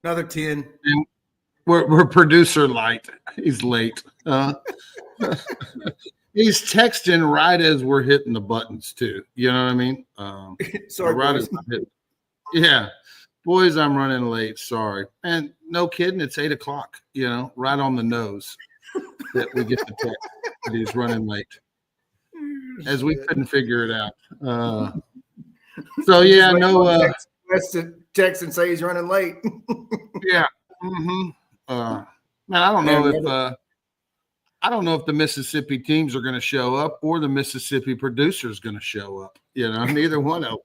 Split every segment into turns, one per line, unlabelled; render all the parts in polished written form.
Another 10.
And we're producer light. He's late. He's texting right as we're hitting the buttons too. You know what I mean?
Sorry,
right
boys.
as I'm hitting. Yeah. Boys, I'm running late. Sorry. And no kidding, it's 8:00, right on the nose that we get the text that he's running late. As we couldn't figure it out. So yeah, no
text and say he's running late.
Yeah. Mm-hmm. Man, I don't know if the Mississippi teams are going to show up or the Mississippi producer is going to show up. Neither one of them.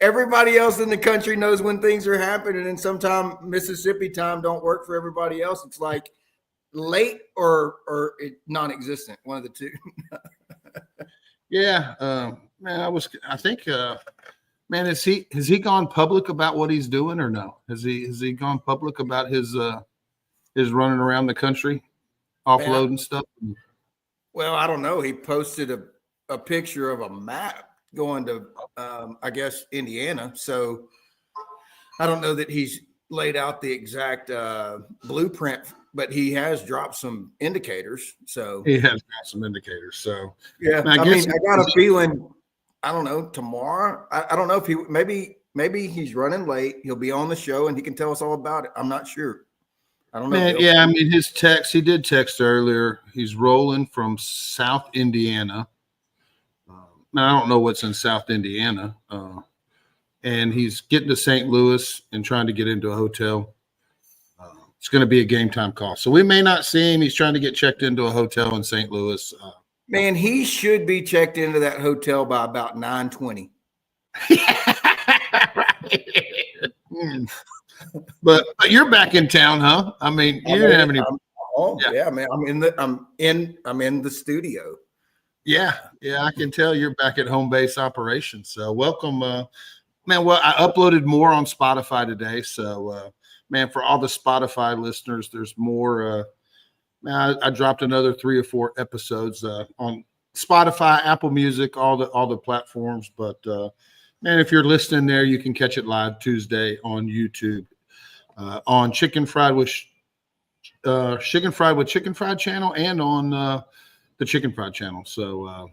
Everybody else in the country knows when things are happening, and sometimes Mississippi time don't work for everybody else. It's like late or non-existent, one of the two.
Yeah, man, man, has he gone public about what he's doing or no? Has he gone public about his running around the country offloading stuff?
Well, I don't know. He posted a picture of a map going to, I guess, Indiana. So I don't know that he's laid out the exact blueprint, but he has dropped some indicators. So
he has got some indicators. So
yeah, I got a feeling. I don't know, tomorrow. I don't know if maybe he's running late. He'll be on the show and he can tell us all about it. I'm not sure. I don't know.
Man, yeah, he did text earlier. He's rolling from South Indiana. Now, I don't know what's in South Indiana. And he's getting to St. Louis and trying to get into a hotel. It's going to be a game time call. So we may not see him. He's trying to get checked into a hotel in St. Louis.
Man, he should be checked into that hotel by about 9:20.
But you're back in town, huh? I mean, you didn't have any.
Yeah, man. I'm in the studio.
Yeah, I can tell you're back at home base operations. So welcome, man. Well, I uploaded more on Spotify today. So, man, for all the Spotify listeners, there's more. Man, I dropped another 3 or 4 episodes on Spotify, Apple Music, all the platforms. But man, if you're listening there, you can catch it live Tuesday on YouTube on Shiggin Chicken Fried channel and on the Chicken Fried channel. So,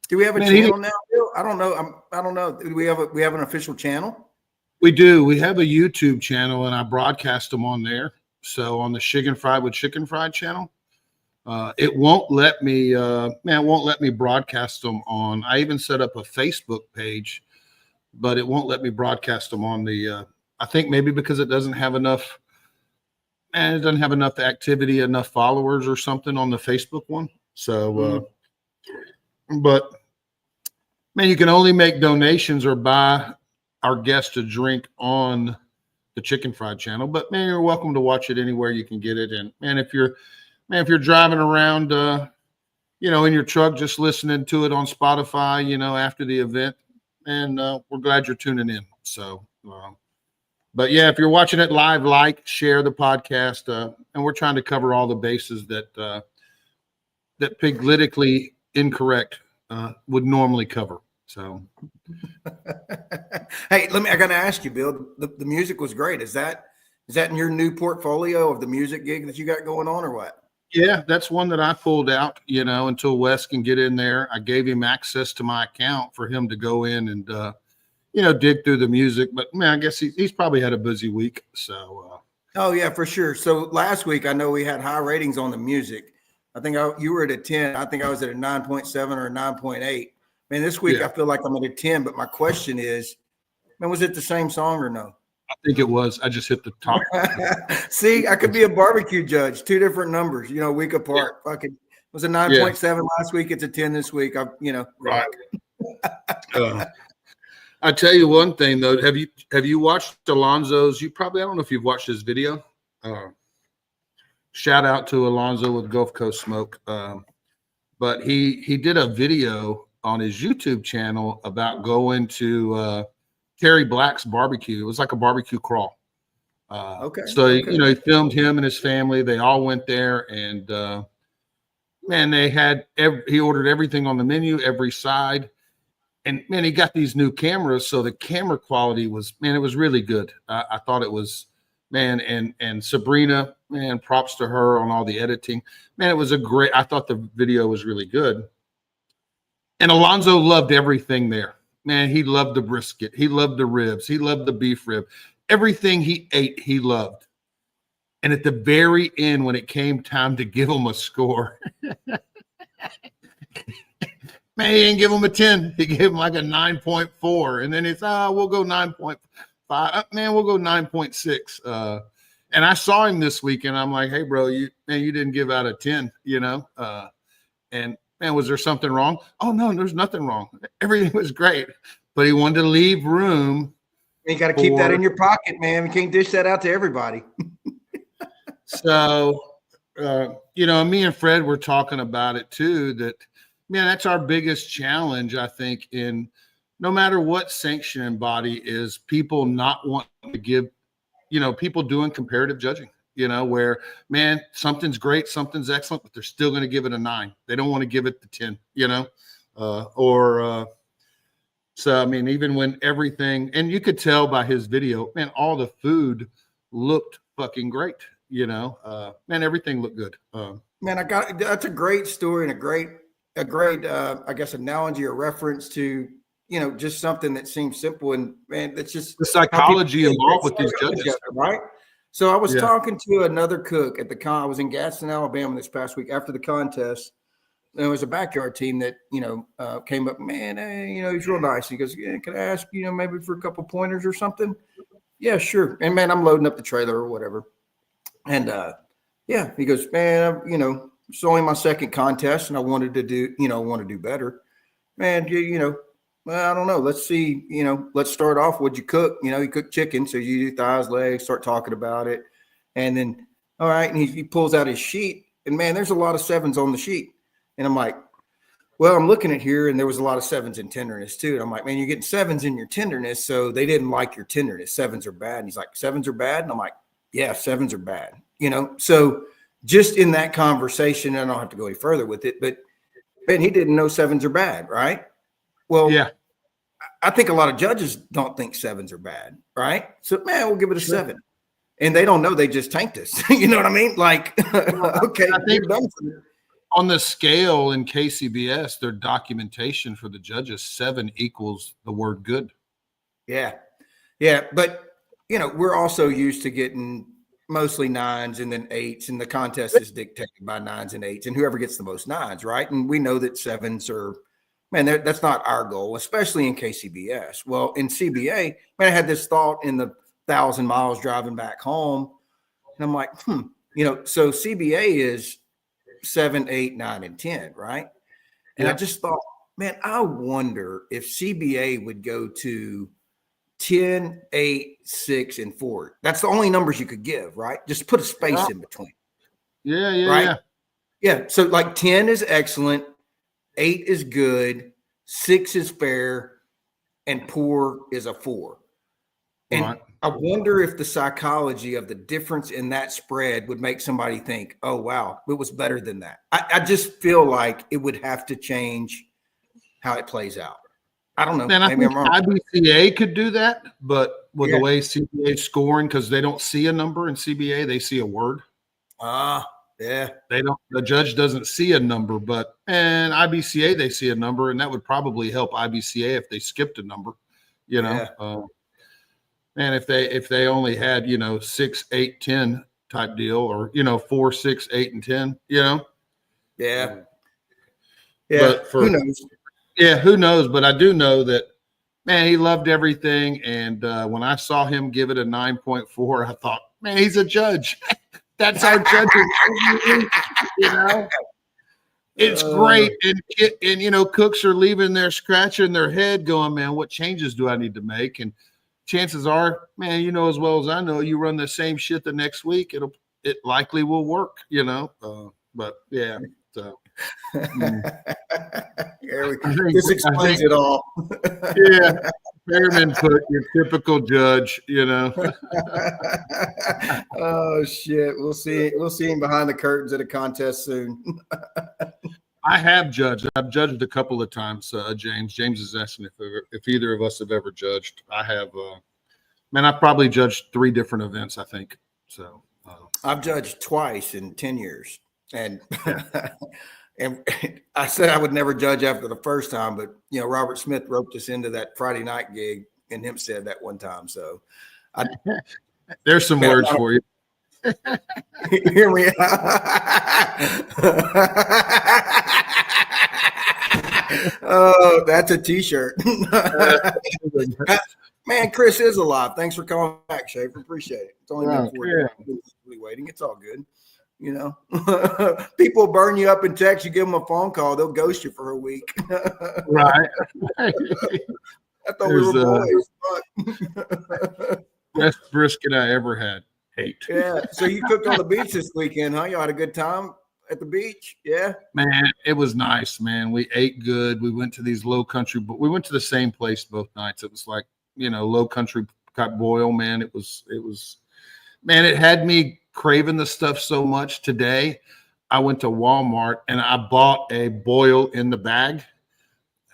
do we have a channel now, Bill? I don't know. Do we have an official channel?
We do. We have a YouTube channel, and I broadcast them on there. So on the Shiggin Fried with Chicken Fried channel, it won't let me, broadcast them on. I even set up a Facebook page, but it won't let me broadcast them on the. I think maybe because it doesn't have enough, and it doesn't have enough activity, enough followers or something on the Facebook one. So, but man, you can only make donations or buy our guests a drink on the Chicken Fried channel, but man, you're welcome to watch it anywhere you can get it. And man, if you're driving around, in your truck, just listening to it on Spotify, after the event, and we're glad you're tuning in. So, but yeah, if you're watching it live, share the podcast, and we're trying to cover all the bases that politically incorrect would normally cover. So,
hey, I got to ask you, Bill. The music was great. Is that in your new portfolio of the music gig that you got going on, or what?
Yeah, that's one that I pulled out. Until Wes can get in there, I gave him access to my account for him to go in and dig through the music. But man, I guess he's probably had a busy week. So.
Oh yeah, for sure. So last week I know we had high ratings on the music. I think you were at a 10. I think I was at a 9.7 or a 9.8. Man, this week I feel like I'm at a 10, but my question is, man, was it the same song or no?
I think it was. I just hit the top.
See, I could be a barbecue judge. 2 different numbers, week apart. Yeah. Fucking was a 9.7 last week. It's a 10 this week.
Right. I tell you one thing though. Have you watched Alonzo's? I don't know if you've watched his video. Shout out to Alonzo with Gulf Coast Smoke. But he did a video on his YouTube channel about going to Terry Black's barbecue. It was like a barbecue crawl.
Okay.
So, he filmed him and his family. They all went there, and man, he ordered everything on the menu, every side. and man, he got these new cameras, so the camera quality was, man, it was really good. I thought it was, man, and Sabrina, man, props to her on all the editing. Man, it was I thought the video was really good. And Alonzo loved everything there. Man, he loved the brisket. He loved the ribs. He loved the beef rib. Everything he ate, he loved. And at the very end, when it came time to give him a score, man, he didn't give him a 10. He gave him like a 9.4. And then it's, we'll go 9.5. Man, we'll go 9.6. And I saw him this week, and I'm like, hey, bro, you didn't give out a 10, and man, was there something wrong? Oh, no, there's nothing wrong. Everything was great. But he wanted to leave room.
You got to keep that in your pocket, man. You can't dish that out to everybody.
So, me and Fred were talking about it too, that, man, that's our biggest challenge, I think, in no matter what sanctioning body is, people not wanting to give, people doing comparative judging. Where, man, something's great, something's excellent, but they're still going to give it a 9. They don't want to give it the 10, so, I mean, even when everything, and you could tell by his video, man, all the food looked fucking great, man, everything looked good.
Man, that's a great story and a great, I guess, analogy or reference to, just something that seems simple. And man, it's just
the psychology involved with these judges,
right? So I was talking to another cook at I was in Gadsden, Alabama this past week after the contest. There was a backyard team that, came up, man, hey, he's real nice. He goes, yeah, can I ask, maybe for a couple pointers or something? Yeah, sure. And man, I'm loading up the trailer or whatever. And he goes, man, it's only my second contest and I wanted to do better. Man, well, I don't know. Let's see, let's start off. What'd you cook? You cook chicken. So you do thighs, legs, start talking about it. And then, all right. And he pulls out his sheet and man, there's a lot of 7s on the sheet. And I'm like, well, I'm looking at here and there was a lot of 7s in tenderness too. And I'm like, man, you're getting 7s in your tenderness. So they didn't like your tenderness. 7s are bad. And he's like, 7s are bad. And I'm like, yeah, 7s are bad. So just in that conversation, and I don't have to go any further with it, but man, he didn't know 7s are bad. Right. Well, yeah. I think a lot of judges don't think 7s are bad, right? So, man, we'll give it a 7. And they don't know they just tanked us. You know what I mean? Like, okay.
I think on the scale in KCBS, their documentation for the judges, 7 equals the word good.
Yeah. Yeah. But, we're also used to getting mostly 9s and then 8s, and the contest is dictated by 9s and 8s, and whoever gets the most 9s, right? And we know that 7s are, man, that's not our goal, especially in KCBS. Well, in CBA, man, I had this thought in the 1,000 miles driving back home. And I'm like, so CBA is 7, 8, 9, and 10, right? And I just thought, man, I wonder if CBA would go to 10, 8, 6, and 4. That's the only numbers you could give, right? Just put a space in between.
Yeah.
Yeah. So like 10 is excellent. 8 is good, 6 is fair, and poor is a 4. And I wonder if the psychology of the difference in that spread would make somebody think, oh, wow, it was better than that. I just feel like it would have to change how it plays out. I don't know.
Man, I think IBCA could do that, but with the way CBA is scoring, because they don't see a number in CBA, they see a word.
Yeah,
the judge doesn't see a number, but in IBCA, they see a number, and that would probably help IBCA if they skipped a number, and if they only had, 6, 8, 10 type deal, or, 4, 6, 8, and 10, Yeah. But who knows? Yeah. Who knows? But I do know that, man, he loved everything. And when I saw him give it a 9.4, I thought, man, he's a judge. That's our judging, It's great. And cooks are leaving there scratching their head going, man, what changes do I need to make? And chances are, man, as well as I know, you run the same shit the next week, it likely will work, but yeah. So
this explains it all.
Yeah. Fairman put your typical judge, Oh
shit. We'll see him behind the curtains at a contest soon.
I have judged. I've judged a couple of times, James. James is asking if either of us have ever judged. I have. Man, I've probably judged 3 different events, I think. So
I've judged twice in 10 years. And
yeah.
and I said I would never judge after the first time, but Robert Smith roped us into that Friday night gig, and him said that one time. So
There's some words for you.
Hear me Oh, that's a t-shirt. Man, Chris is alive. Thanks for calling back, Schaefer. Appreciate it. It's only been 4 days waiting. It's all good. People burn you up in text. You give them a phone call, they'll ghost you for a week.
Right.
I thought we were boys.
Best brisket I ever had. Hate.
Yeah. So you cooked on the beach this weekend, huh? You had a good time at the beach? Yeah.
Man, it was nice, man. We ate good. We went to these low country, but we went to the same place both nights. It was like, low country got boil, man. It was, man, it had me craving the stuff so much. Today I went to Walmart and I bought a boil in the bag.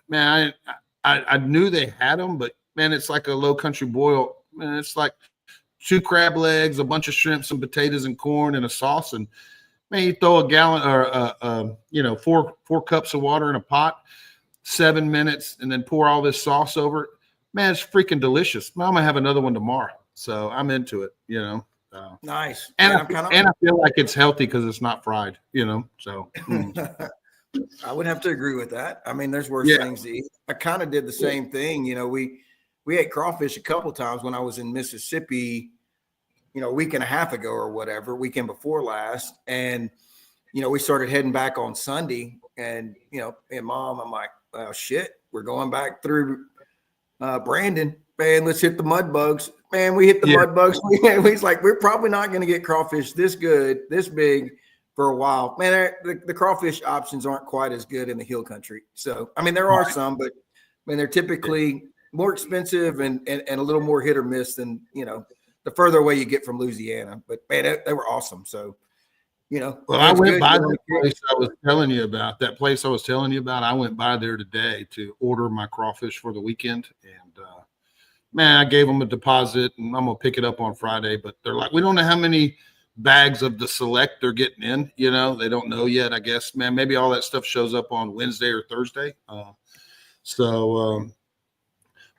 Man, I knew they had them, but man, it's like a low country boil. Man, it's like 2 crab legs, a bunch of shrimp, some potatoes and corn, and a sauce. And man, you throw a gallon or 4 cups of water in a pot, 7 minutes, and then pour all this sauce over it. Man, it's freaking delicious. Man, I'm gonna have another one tomorrow, so I'm into it.
Nice.
And I feel like it's healthy because it's not fried. So.
I would have to agree with that. I mean, there's worse things to eat. I kind of did the same thing. We ate crawfish a couple times when I was in Mississippi, a week and a half ago or whatever, weekend before last. And, we started heading back on Sunday and, and Mom, I'm like, oh shit, we're going back through Brandon, man, let's hit the mud bugs. Man, we hit the mud bugs. He's like, we're probably not going to get crawfish this good, this big for a while. Man, the crawfish options aren't quite as good in the hill country. So, I mean, there are some, but they're typically more expensive and a little more hit or miss than, the further away you get from Louisiana. But man, they were awesome. So,
well, I went by the place I was telling you about. That place I was telling you about, I went by there today to order my crawfish for the weekend. And man, I gave them a deposit and I'm going to pick it up on Friday. But they're like, we don't know how many bags of the select they're getting in. They don't know yet, I guess. Man, maybe all that stuff shows up on Wednesday or Thursday.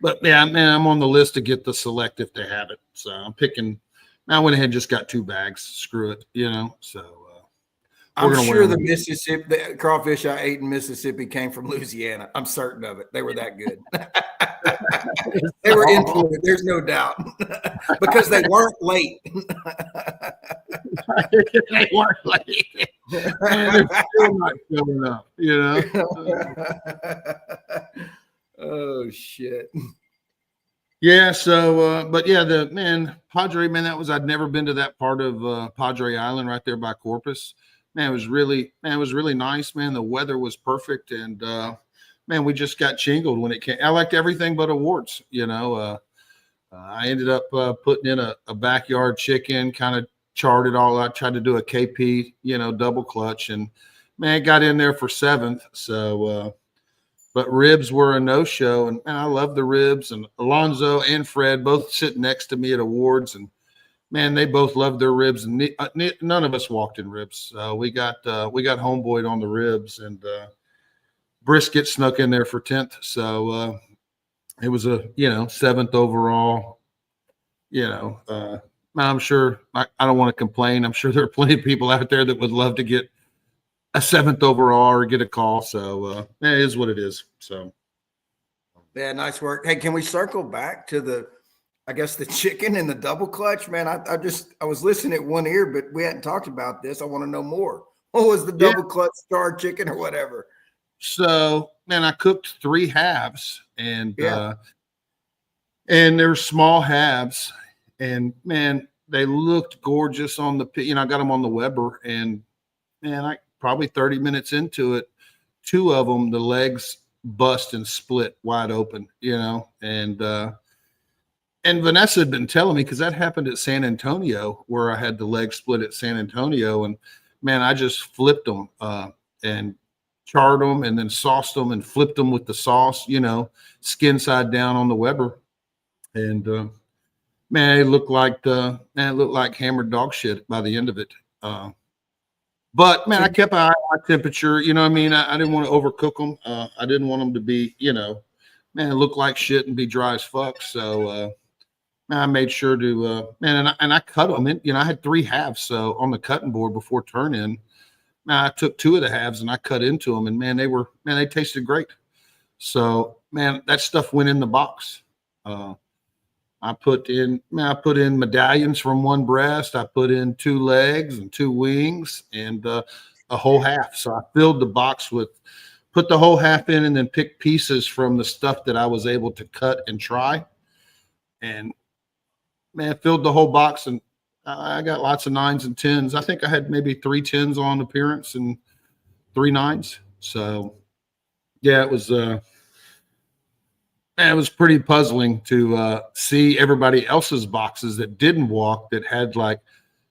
But yeah, man, I'm on the list to get the select if they have it. So I'm picking. I went ahead and just got 2 bags. Screw it, So
I'm sure the crawfish I ate in Mississippi came from Louisiana. I'm certain of it. They were that good. They were influenced. There's no doubt because they weren't late.
They weren't late. Man, they're still not showing up.
Oh shit.
Yeah. So, but yeah, Padre, man, I'd never been to that part of Padre Island right there by Corpus. Man, it was really nice, man. The weather was perfect. And, man, we just got chingled when it came. I liked everything but awards. I ended up putting in a backyard chicken, kind of charred it all out, tried to do a KP, double clutch. And man, got in there for 7th. So, but ribs were a no-show, and man, I love the ribs. And Alonzo and Fred both sitting next to me at awards, and man, they both loved their ribs. And none of us walked in ribs. We got homeboyed on the ribs, and brisket snuck in there for 10th. So it was a 7th overall. I'm sure I don't want to complain. I'm sure there are plenty of people out there that would love to get a 7th overall or get a call. So it is what it is. So
yeah, nice work. Hey, can we circle back to the chicken and the double clutch? Man, I was listening at one ear, but we hadn't talked about this. I want to know more. What was the double clutch star chicken or whatever?
So man, I cooked 3 halves and they're small halves, and man, they looked gorgeous on the I got them on the Weber, and man, probably 30 minutes into it, 2 of them, the legs bust and split wide open, and Vanessa had been telling me, because that happened at San Antonio, where I had the leg split at San Antonio, and man, I just flipped them and charred them, and then sauced them and flipped them with the sauce, skin side down on the Weber. And man, it looked like hammered dog shit by the end of it. But man, I kept an eye on my temperature. You know what I mean? I didn't want to overcook them. I didn't want them to be, man, look like shit and be dry as fuck. So I made sure to man, and I cut them in. I had 3 halves, so on the cutting board before turn in. I took 2 of the halves and I cut into them, and man, they tasted great. So man, that stuff went in the box. I put in medallions from 1 breast. I put in 2 legs and 2 wings and a whole half. So I filled the box put the whole half in, and then picked pieces from the stuff that I was able to cut and try. And man, filled the whole box, and I got lots of 9s and 10s. I think I had maybe 3 10s on appearance and 3 9s. So yeah, it was pretty puzzling to see everybody else's boxes that didn't walk, that had like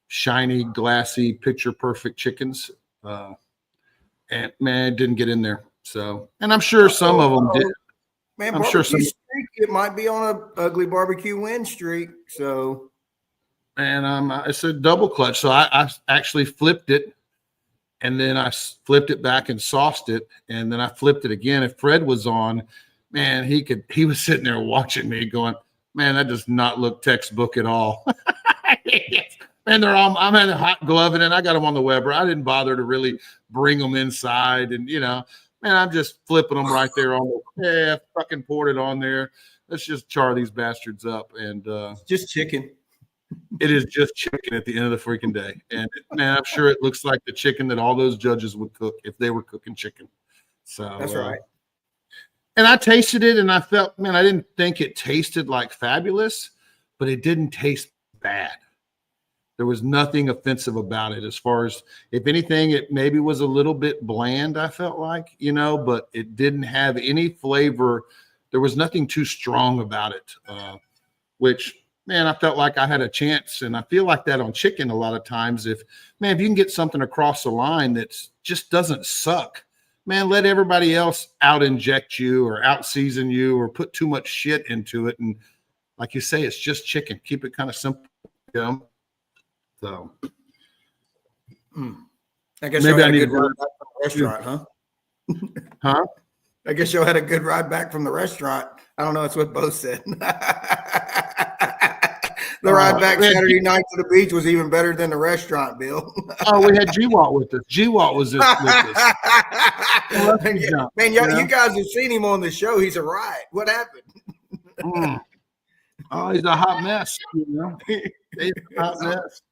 shiny, glassy, picture perfect chickens. And man, it didn't get in there. So, and I'm sure some of them did.
Man, I'm sure streak, it might be on a ugly barbecue win streak. So,
and it's a double clutch. So I actually flipped it, and then I flipped it back and sauced it, and then I flipped it again. If Fred was on, man, he was sitting there watching me going, man, that does not look textbook at all. And I'm in a hot glove, and I got them on the Weber. I didn't bother to really bring them inside. And, man, I'm just flipping them right there on fucking poured it on there. Let's just char these bastards up. And
just chicken.
It is just chicken at the end of the freaking day. And man, I'm sure it looks like the chicken that all those judges would cook if they were cooking chicken. So
that's right.
And I tasted it, and I felt, man, I didn't think it tasted like fabulous, but it didn't taste bad. There was nothing offensive about it. As far as, if anything, it maybe was a little bit bland, I felt like, but it didn't have any flavor. There was nothing too strong about it, which, man, I felt like I had a chance. And I feel like that on chicken a lot of times. If you can get something across the line that just doesn't suck, man, let everybody else out inject you or out season you or put too much shit into it. And like you say, it's just chicken. Keep it kind of simple. So
I guess maybe I need a good ride back from the restaurant,
huh?
I guess you had a good ride back from the restaurant. I don't know. That's what Bo said. The ride back Saturday night to the beach was even better than the restaurant, Bill.
Oh, we had G-Walt with us. G-Walt was with us.
Man, you guys have seen him on the show. He's a riot. What happened?
Oh, he's a hot mess. He's a hot mess.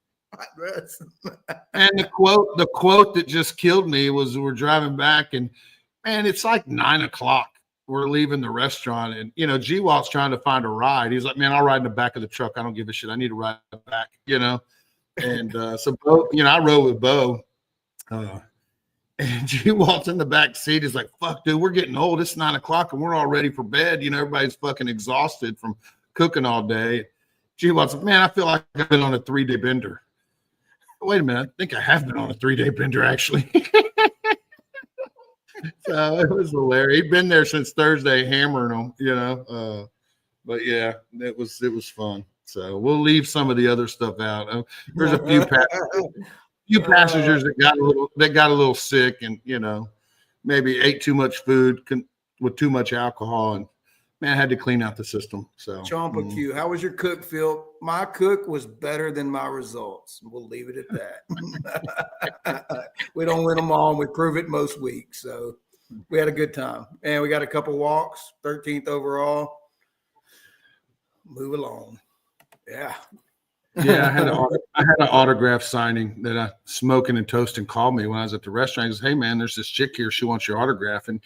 And the quote that just killed me was, we're driving back, and man, it's like 9:00. We're leaving the restaurant, and G-Walt's trying to find a ride. He's like, man, I'll ride in the back of the truck. I don't give a shit. I need to ride back, And so Bo, I rode with Bo, and G-Walt's in the back seat. He's like, fuck, dude, we're getting old. It's 9:00 and we're all ready for bed. Everybody's fucking exhausted from cooking all day. G-Walt's like, man, I feel like I've been on a 3-day bender. Wait a minute. I think I have been on a 3-day bender, actually. So it was hilarious. He'd been there since Thursday hammering them, but yeah, it was fun. So we'll leave some of the other stuff out. There's a few passengers that got a little sick, and maybe ate too much food with too much alcohol, and man, I had to clean out the system. So
Chompa Q, how was your cook, Phil? My cook was better than my results. We'll leave it at that. We don't win them all, and we prove it most weeks. So we had a good time. And we got a couple walks, 13th overall. Move along. Yeah.
Yeah, I had an autograph signing that Smokin and Toasting called me when I was at the restaurant. He goes, hey, man, there's this chick here. She wants your autograph. And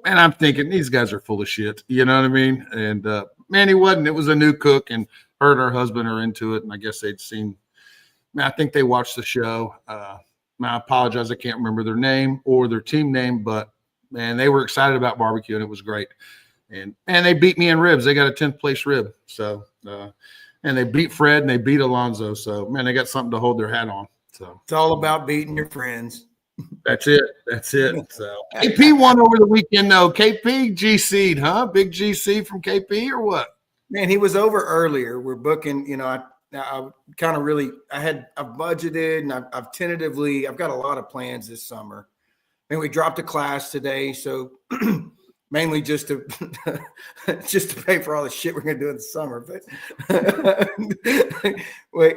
I'm thinking, these guys are full of shit. You know what I mean? And man, he wasn't. It was a new cook, and her and her husband are into it. And I guess they'd seen, man, I think they watched the show. I apologize. I can't remember their name or their team name, but man, they were excited about barbecue, and it was great. And they beat me in ribs. They got a 10th place rib. So, and they beat Fred and they beat Alonzo. So, man, they got something to hold their hat on. So
it's all about beating your friends.
That's it. That's it. So KP won over the weekend, though. KP GC'd, huh? Big GC from KP or what?
Man, he was over earlier. We're booking, I kind of really, I've budgeted and I've tentatively, I've got a lot of plans this summer. And we dropped a class today. So mainly just to pay for all the shit we're going to do in the summer. But we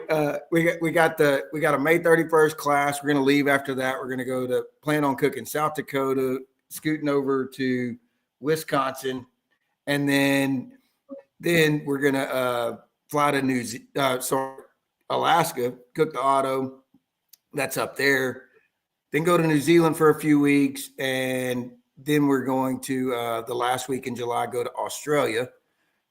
got a May 31st class. We're going to leave after that. We're going to plan on cooking South Dakota, scooting over to Wisconsin. And then we're going to fly to Alaska, cook the auto that's up there, then go to New Zealand for a few weeks. And then we're going to the last week in July, go to Australia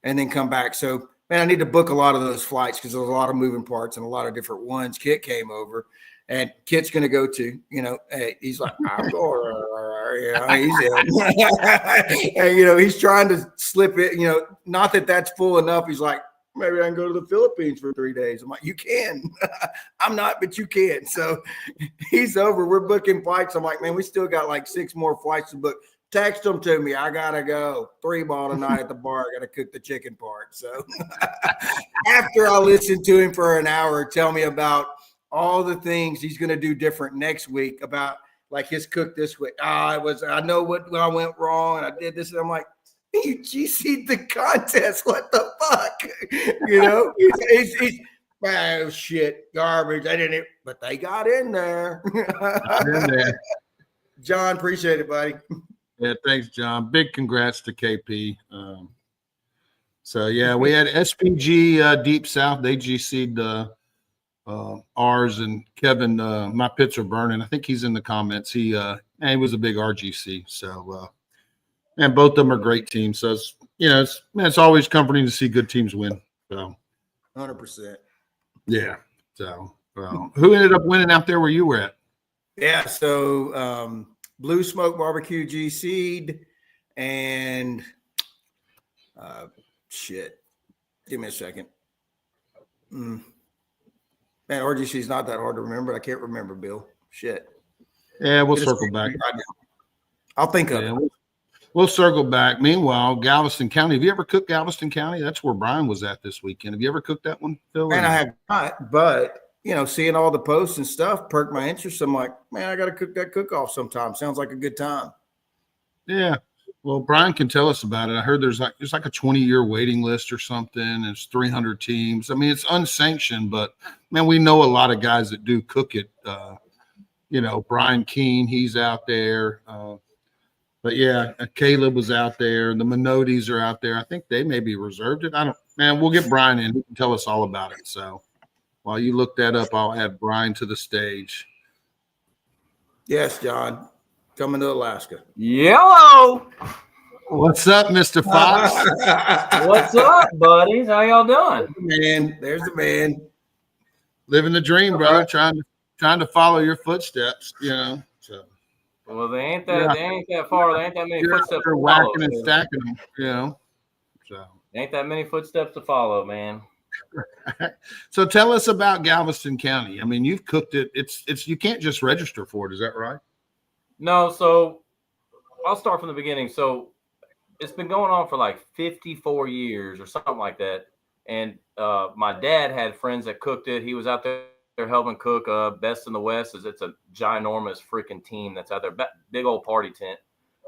and then come back. So, man, I need to book a lot of those flights because there's a lot of moving parts and a lot of different ones. Kit came over and Kit's going to go to, he's like, I'm going, and, he's trying to slip it, not that that's full enough. He's like, maybe I can go to the Philippines for 3 days. I'm like, you can. I'm not, but you can. So he's over. We're booking flights. I'm like, man, we still got like 6 more flights to book. Text them to me. I got to go. 3-ball tonight at the bar. I got to cook the chicken part. So after I listen to him for an hour, tell me about all the things he's going to do different next week about like his cook this week. I know what I went wrong and I did this. And I'm like, you GC'd the contest. What the fuck? He's oh shit, garbage. I didn't, but they got in there. John, appreciate it, buddy.
Yeah, thanks, John. Big congrats to KP. So yeah, we had SPG Deep South. They GC'd ours, and Kevin. My pits are burning. I think he's in the comments. He was a big RGC. So. And both of them are great teams. So it's always comforting to see good teams win. So
100%.
Yeah. So who ended up winning out there where you were at?
Yeah. So Blue Smoke Barbecue GC'd and shit. Give me a second. Man, RGC is not that hard to remember. I can't remember, Bill. Shit.
Yeah, we'll circle back.
I'll think of it.
We'll circle back. Meanwhile, Galveston County. Have you ever cooked Galveston County? That's where Brian was at this weekend. Have you ever cooked that one, Phil?
Man, I have not. But, seeing all the posts and stuff perked my interest. I'm like, man, I got to cook that cook-off sometime. Sounds like a good time.
Yeah. Well, Brian can tell us about it. I heard there's like a 20-year waiting list or something. It's 300 teams. I mean, it's unsanctioned, but, man, we know a lot of guys that do cook it. Brian Keene, he's out there. But yeah, Caleb was out there. The Minottis are out there. I think they maybe reserved it. We'll get Brian in. He can tell us all about it. So while you look that up, I'll add Brian to the stage.
Yes, John. Coming to Alaska.
Yellow.
What's up, Mr. Fox?
What's up, buddies? How y'all doing?
There's the man.
Living the dream, brother. Trying to follow your footsteps, So.
Well, they ain't that far. There ain't that many footsteps to
whacking
follow.
And stacking them, So
ain't that many footsteps to follow, man.
So tell us about Galveston County. I mean, you've cooked it. It's you can't just register for it. Is that right?
No. So I'll start from the beginning. So it's been going on for like 54 years or something like that. And my dad had friends that cooked it. He was out there. They're helping cook. Best in the West it's a ginormous freaking team that's out there, big old party tent.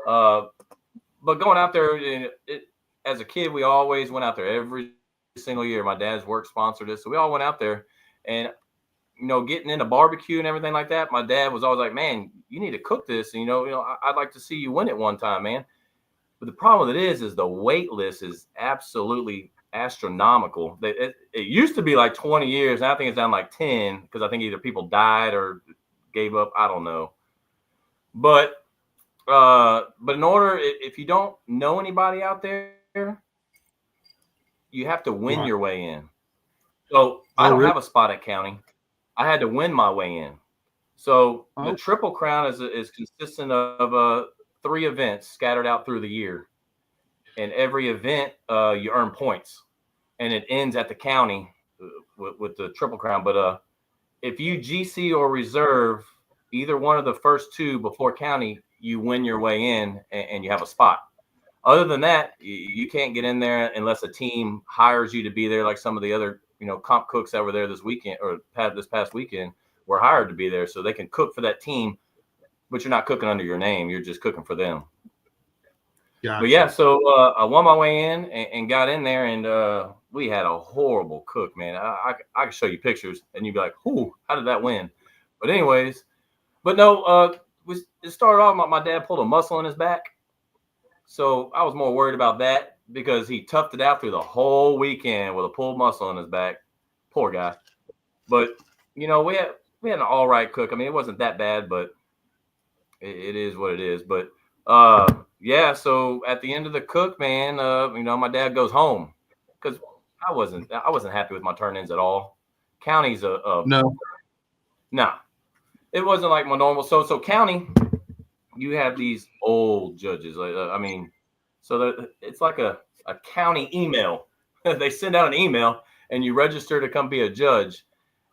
But going out there, as a kid, we always went out there every single year. My dad's work sponsored it, so we all went out there. And getting into barbecue and everything like that, my dad was always like, "Man, you need to cook this." And I'd like to see you win it one time, man. But the problem with it is the wait list is absolutely astronomical. It used to be like 20 years. And I think it's down like 10 because I think either people died or gave up. I don't know. But in order, if you don't know anybody out there, you have to win your way in. So I don't have a spot at county. I had to win my way in. So the Triple Crown is consistent of 3 events scattered out through the year. And every event, you earn points. And it ends at the county with the Triple Crown. But if you GC or reserve either one of the first two before county, you win your way in and you have a spot. Other than that, you can't get in there unless a team hires you to be there. Like some of the other, comp cooks that were there this weekend or this past weekend were hired to be there, so they can cook for that team, but you're not cooking under your name. You're just cooking for them. Gotcha. But yeah, so I won my way in and got in there, and we had a horrible cook, man. I can show you pictures, and you'd be like, "Whoo, how did that win?" But anyways, no, it started off. My dad pulled a muscle in his back. So I was more worried about that because he toughed it out through the whole weekend with a pulled muscle in his back. Poor guy. But, we had an all right cook. I mean, it wasn't that bad, but it is what it is. But, yeah, so at the end of the cook, man, my dad goes home because I wasn't happy with my turn-ins at all. County's
no.
It wasn't like my normal. So county, you have these old judges. So it's like a county email. They send out an email and you register to come be a judge.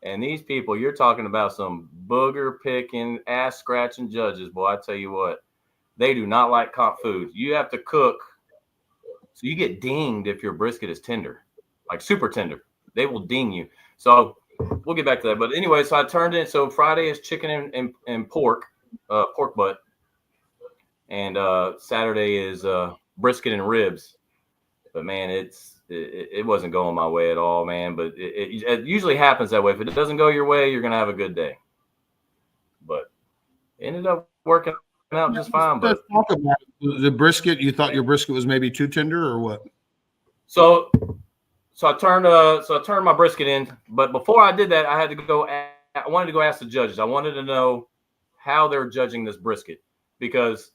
And these people, you're talking about some booger picking, ass scratching judges. Boy, I tell you what, they do not like comp food. You have to cook. So you get dinged if your brisket is tender, like super tender. They will ding you. So we'll get back to that. But anyway, so I turned in. So Friday is chicken and pork, pork butt. And Saturday is brisket and ribs. But, man, it wasn't going my way at all, man. But it usually happens that way. If it doesn't go your way, you're going to have a good day. But it ended up working out just fine. But
talk about the brisket. You thought your brisket was maybe too tender or what?
So I turned my brisket in. But before I did that, I wanted to go ask the judges. I wanted to know how they're judging this brisket because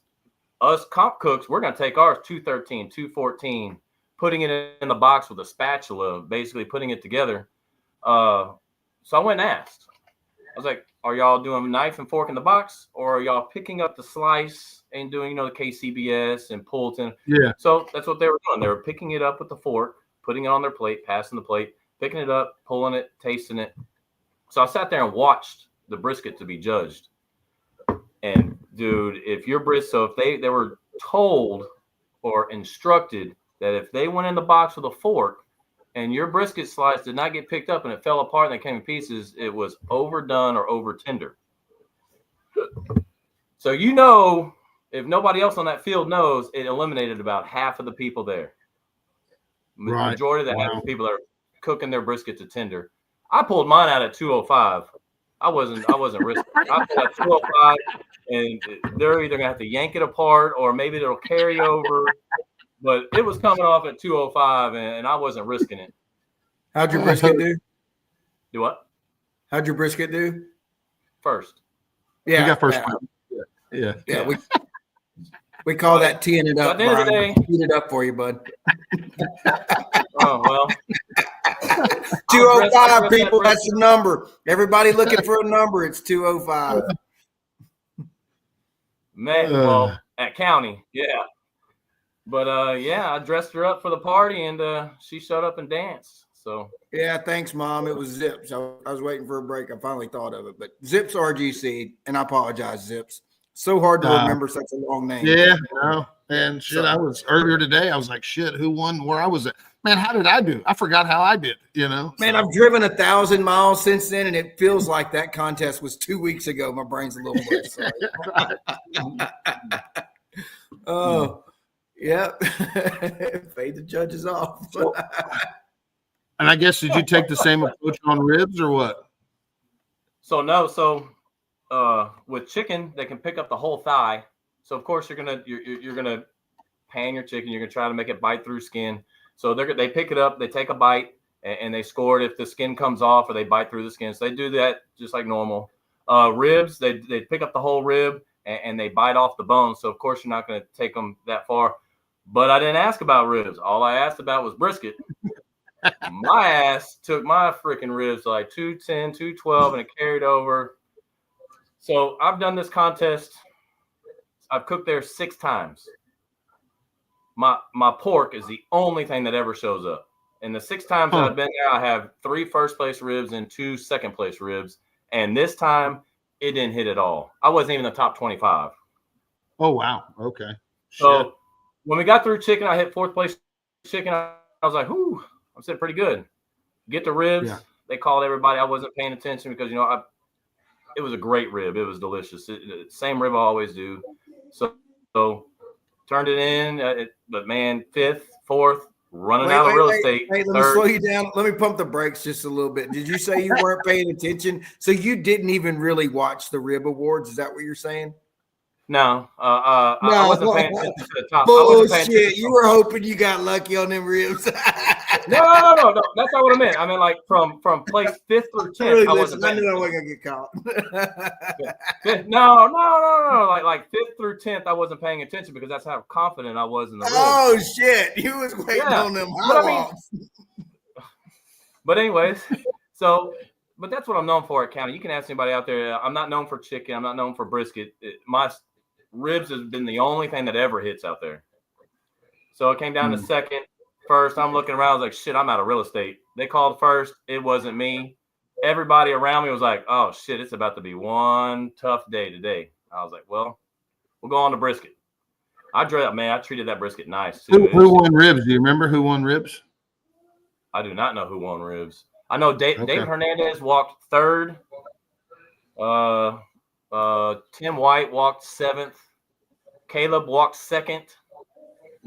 us comp cooks, we're going to take ours 213, 214, putting it in the box with a spatula, basically putting it together. So I went and asked. I was like, are y'all doing knife and fork in the box, or are y'all picking up the slice and doing, the KCBS and Pullton?
Yeah.
So that's what they were doing. They were picking it up with the fork, putting it on their plate, passing the plate, picking it up, pulling it, tasting it. So I sat there and watched the brisket to be judged. And dude, if they were told or instructed that if they went in the box with a fork and your brisket slice did not get picked up and it fell apart and it came in pieces, it was overdone or over tender. So if nobody else on that field knows, it eliminated about half of the people there.
Right.
Majority of the people that are cooking their brisket to tender. I pulled mine out at 205. I wasn't risking. I pulled at 205, and they're either gonna have to yank it apart or maybe it'll carry over. But it was coming off at 205, and I wasn't risking it.
How'd your brisket do?
Do what?
How'd your brisket do?
First.
Yeah, you got first.
Yeah. We call that teeing it up.
At the end of the day,
teeing it up for you, bud.
Oh well.
205 people. That's the number. Everybody looking for a number. It's 205.
Man, well, at county, yeah. But I dressed her up for the party, and she showed up and danced. So
yeah, thanks, Mom. It was Zips. I was waiting for a break. I finally thought of it, but Zips RGC, and I apologize, Zips. So hard to remember such a long name.
Yeah, no, and shit. I was earlier today. I was like, shit, who won? Where I was at? Man, how did I do? I forgot how I did. Man,
I've driven 1,000 miles since then, and it feels like that contest was 2 weeks ago. My brain's a little bit sorry. Oh. Yeah, fade the judges off.
And I guess, did you take the same approach on ribs or what?
So no, with chicken, they can pick up the whole thigh. So of course you're gonna pan your chicken. You're gonna try to make it bite through skin. So they pick it up, they take a bite, and they score it if the skin comes off or they bite through the skin. So they do that just like normal. Ribs, they pick up the whole rib and they bite off the bone. So of course you're not gonna take them that far. But I didn't ask about ribs. All I asked about was brisket. My ass took my freaking ribs to like 210, 212, and it carried over. So I've done this contest. I've cooked there 6 times. My pork is the only thing that ever shows up. And the 6 times that I've been there, I have 3 first place ribs and 2 second place ribs. And this time it didn't hit at all. I wasn't even in the top 25.
Oh wow. Okay.
So
Shit.
when we got through chicken, I hit 4th place chicken. I was like, whoo, I'm sitting pretty good. Get the ribs.
Yeah.
They called everybody. I wasn't paying attention because, it was a great rib. It was delicious. Same rib I always do. So turned it in. But man, 5th, 4th, running out of real estate.
Hey, let me slow you down. Let me pump the brakes just a little bit. Did you say you weren't paying attention? So you didn't even really watch the rib awards? Is that what you're saying?
No, I wasn't paying attention to the top.
Bullshit. You were hoping you got lucky on them ribs.
No. That's not what I meant. I mean, like from place 5th through 10th.
Really,
I wasn't.
I knew I wasn't gonna get caught.
No. Like 5th through 10th, I wasn't paying attention because that's how confident I was in the ribs.
Oh shit! You was waiting on them.
But anyways, but that's what I'm known for at County. You can ask anybody out there. I'm not known for chicken. I'm not known for brisket. My ribs has been the only thing that ever hits out there. So it came down to 2nd, 1st. I'm looking around. I was like, shit, I'm out of real estate. They called 1st. It wasn't me. Everybody around me was like, oh shit, it's about to be one tough day today. I was like, well, we'll go on to brisket. I treated that brisket nice too.
Who won ribs? Do you remember who won ribs?
I do not know who won ribs. I know David Hernandez walked 3rd. Tim White walked 7th. Caleb walked 2nd.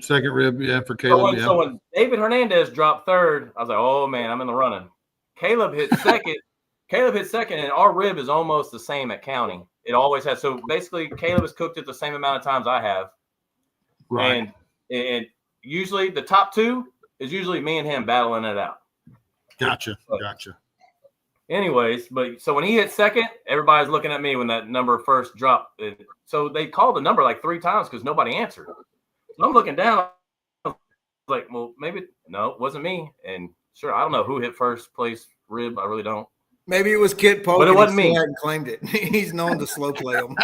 2nd rib, yeah, for Caleb.
So when David Hernandez dropped 3rd, I was like, oh man, I'm in the running. Caleb hit 2nd. And our rib is almost the same at County. It always has. So basically, Caleb has cooked it the same amount of times I have.
Right.
And usually the top 2 is usually me and him battling it out.
Gotcha.
Anyways, so when he hit 2nd, everybody's looking at me when that number first dropped. So they called the number like 3 times because nobody answered. So I'm looking down, like, well, maybe no, it wasn't me. And sure, I don't know who hit 1st place rib. I really don't.
Maybe it was Kid Polk,
but it wasn't me.
He hadn't claimed it. He's known to slow play them.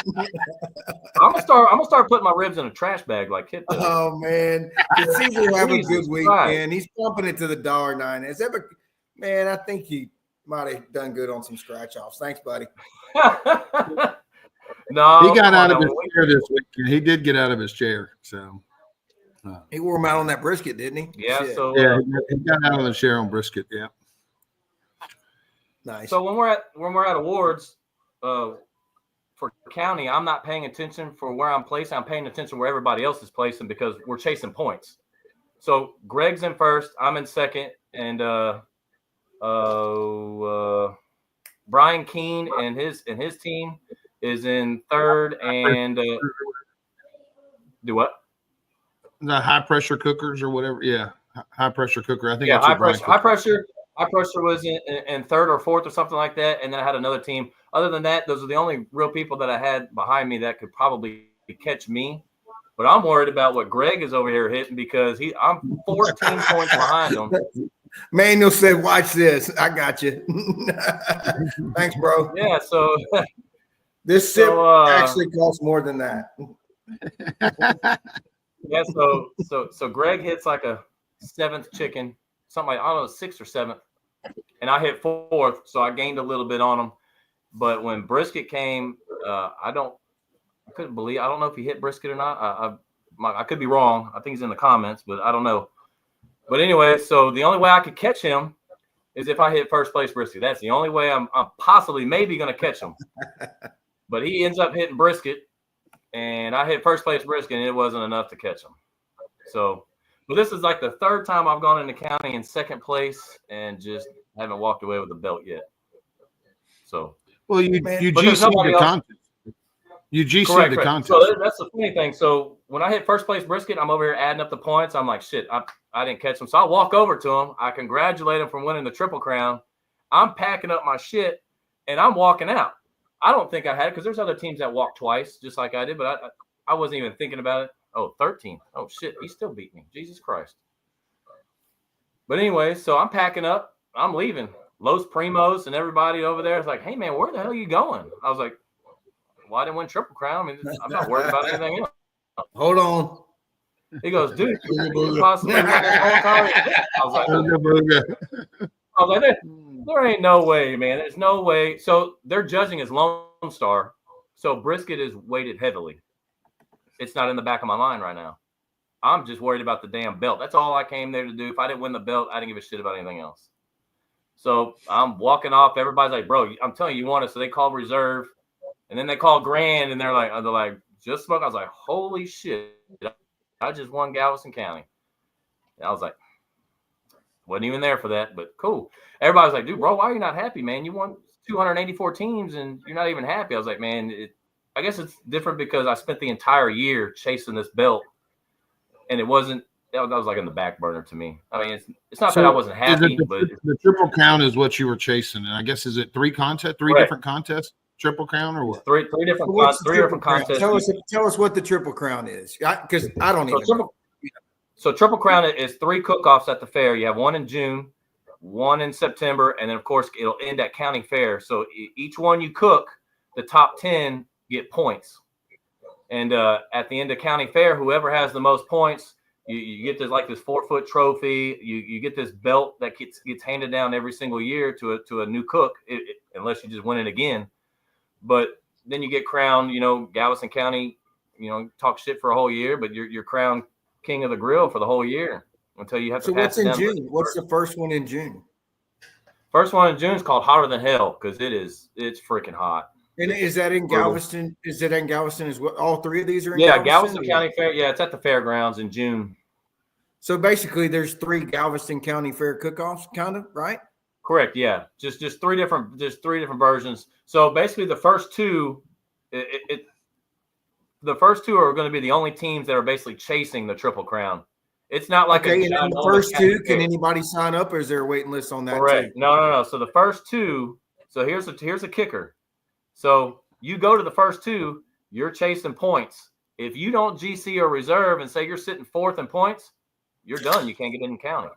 I'm gonna start putting my ribs in a trash bag like Kid does.
Oh man, Caesar have a good weekend. He's pumping it to the $1.09. Man, I think he might have done good on some scratch offs. Thanks, buddy.
No,
he got out of his chair this weekend. He did get out of his chair, so
he wore him out on that brisket, didn't he?
Yeah.
Shit.
So
he got out of the chair on brisket. Yeah.
Nice.
So when we're at awards for County, I'm not paying attention for where I'm placing. I'm paying attention where everybody else is placing because we're chasing points. So Greg's in 1st, I'm in 2nd, and Brian Keene and his team is in 3rd, and do what?
The high pressure cookers or whatever. Yeah, high pressure cooker. I think.
Yeah,
that's
high pressure was in 3rd or 4th or something like that, and then I had another team. Other than that, those are the only real people that I had behind me that could probably catch me. But I'm worried about what Greg is over here hitting because I'm 14 points behind him.
Manuel said, "Watch this. I got you." Thanks, bro.
Yeah. So
this sip actually costs more than that.
Yeah. So Greg hits like a 7th chicken, something like, I don't know, 6th or 7th, and I hit 4th, so I gained a little bit on him. But when brisket came, I couldn't believe. I don't know if he hit brisket or not. I could be wrong. I think he's in the comments, but I don't know. But anyway, so the only way I could catch him is if I hit 1st place brisket. That's the only way I'm possibly maybe going to catch him. But he ends up hitting brisket, and I hit 1st place brisket, and it wasn't enough to catch him. So, but this is like the 3rd time I've gone into County in 2nd place and just haven't walked away with the belt yet. So,
well, you GC the contest. You GC the contest.
So that's the funny thing. So when I hit 1st place brisket, I'm over here adding up the points. I'm like, shit, I didn't catch him. So I walk over to him. I congratulate him for winning the Triple Crown. I'm packing up my shit, and I'm walking out. I don't think I had it because there's other teams that walk twice, just like I did, but I wasn't even thinking about it. Oh, 13. Oh, shit, he still beat me. Jesus Christ. But anyway, so I'm packing up. I'm leaving. Los Primos and everybody over there is like, hey, man, where the hell are you going? I was like, well, I didn't win Triple Crown. I mean, I'm not worried about anything else.
Hold on.
He goes, dude, you possibly win this whole time? I was I was like, there ain't no way, man. There's no way. So they're judging as Lone Star. So brisket is weighted heavily. It's not in the back of my mind right now. I'm just worried about the damn belt. That's all I came there to do. If I didn't win the belt, I didn't give a shit about anything else. So I'm walking off. Everybody's like, bro, I'm telling you, you won it. So they call reserve. And then they call grand. And they're like, just smoke. I was like, holy shit. I just won Galveston County. And I was like, wasn't even there for that, but cool. Everybody's like, dude, bro, why are you not happy, man? You won 284 teams and you're not even happy. I was like, man, I guess it's different because I spent the entire year chasing this belt, and it wasn't. That was like in the back burner to me. I mean, it's not that I wasn't happy, but
the Triple Crown is what you were chasing, and I guess is it three different contests, Triple Crown, or what?
Three different contests.
Tell us what the Triple Crown is, because I don't even know.
So Triple Crown is 3 cook-offs at the fair. You have one in June, one in September, and then, of course, it'll end at county fair. So each one you cook, the top 10 get points. And at the end of county fair, whoever has the most points, you get this 4-foot trophy. You get this belt that gets handed down every single year to a new cook, unless you just win it again. But then you get crowned, Galveston County, talk shit for a whole year, but you're crowned king of the grill for the whole year until you have to pass it down.
So what's in June? What's the first one in June?
First one in June is called Hotter Than Hell because it's freaking hot.
And is that in Galveston? Is it in Galveston as well? All 3 of these are in Galveston?
Yeah, Galveston County Fair. Yeah, it's at the fairgrounds in June.
So basically, there's 3 Galveston County Fair cook-offs, kind of, right?
Correct. Yeah, just 3 different versions. So basically, the first 2, the first 2 are going to be the only teams that are basically chasing the Triple Crown. It's not like
and the first 2, can anybody sign up, or is there a waiting list on that?
Correct.
Too?
No. So the first 2. So here's a kicker. So you go to the first 2, you're chasing points. If you don't GC or reserve and say you're sitting 4th in points, you're done. You can't get in the county.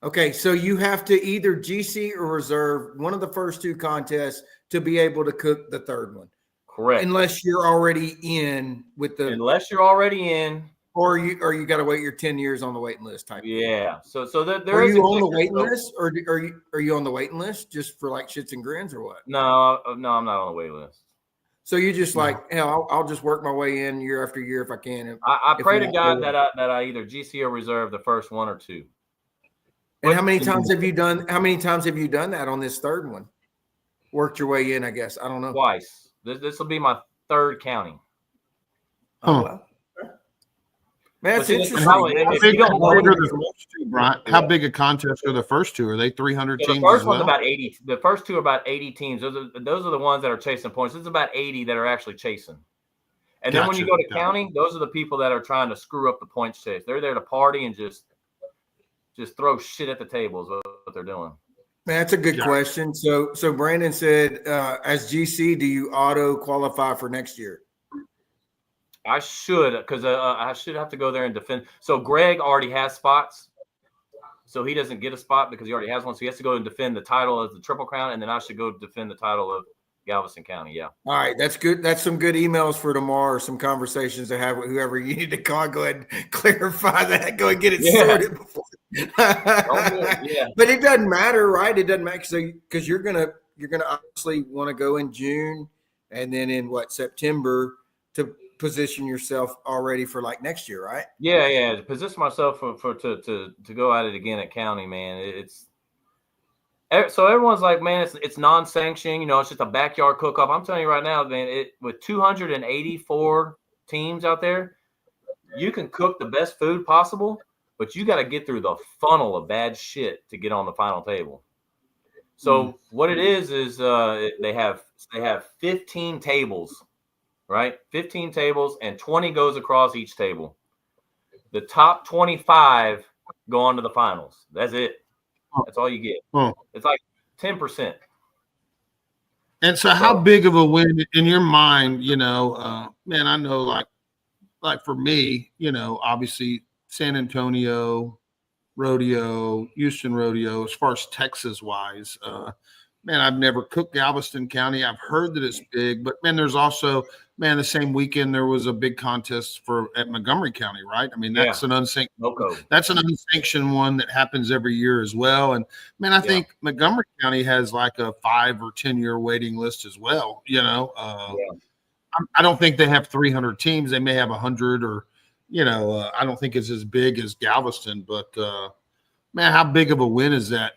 Okay, so you have to either GC or reserve one of the first 2 contests to be able to cook the 3rd one.
Correct.
Unless you're already in with the.
Unless you're already in.
Or you got to wait your 10 years on the waiting list type.
Yeah. So there
are
is.
You on the waiting list, or are you on the waiting list just for like shits and grins, or what?
No, I'm not on the waiting list.
So you just hell, I'll just work my way in year after year if I can.
I pray to God that I either GC or reserve the first 1 or 2.
And how many times have you done? How many times have you done that on this 3rd one? Worked your way in, I guess. I don't know.
Twice. This will be my 3rd county.
Oh, well. Man, that's interesting.
How big a contest are the first 2? Are they 300 teams?
The first one's about 80. The first 2 are about 80 teams. Those are the ones that are chasing points. It's about 80 that are actually chasing. And then when you go to county, those are the people that are trying to screw up the points chase. They're there to party and just throw shit at the table is what they're doing.
Man, that's a good question. So Brandon said, as GC, do you auto qualify for next year?
I should, because I should have to go there and defend. So Greg already has spots. So he doesn't get a spot because he already has one. So he has to go and defend the title as the Triple Crown. And then I should go defend the title of Galveston County. Yeah.
All right. That's good. That's some good emails for tomorrow. Some conversations to have with whoever you need to call. Go ahead and clarify that. Go and get it sorted before. Yeah. But it doesn't matter, right? It doesn't matter because you're gonna obviously want to go in June and then in September to position yourself already for like next year, right?
Yeah. To position myself to go at it again at county, man. So everyone's like, man, it's non-sanctioned. It's just a backyard cook-off. I'm telling you right now, man, with 284 teams out there, you can cook the best food possible, but you got to get through the funnel of bad shit to get on the final table. So what it is they have 15 tables, right? 15 tables, and 20 goes across each table. The top 25 go on to the finals. That's it. That's all you get. It's like 10%.
And so how big of a win in your mind, man, I know like for me, obviously San Antonio rodeo, Houston rodeo, as far as Texas wise, man, I've never cooked Galveston County. I've heard that it's big, but man, there's also, man, the same weekend there was a big contest at Montgomery County, right? I mean, that's an unsanctioned one that happens every year as well. And man, I think Montgomery County has like a 5 or 10 year waiting list as well. I don't think they have 300 teams. They may have 100 or, I don't think it's as big as Galveston, but man, how big of a win is that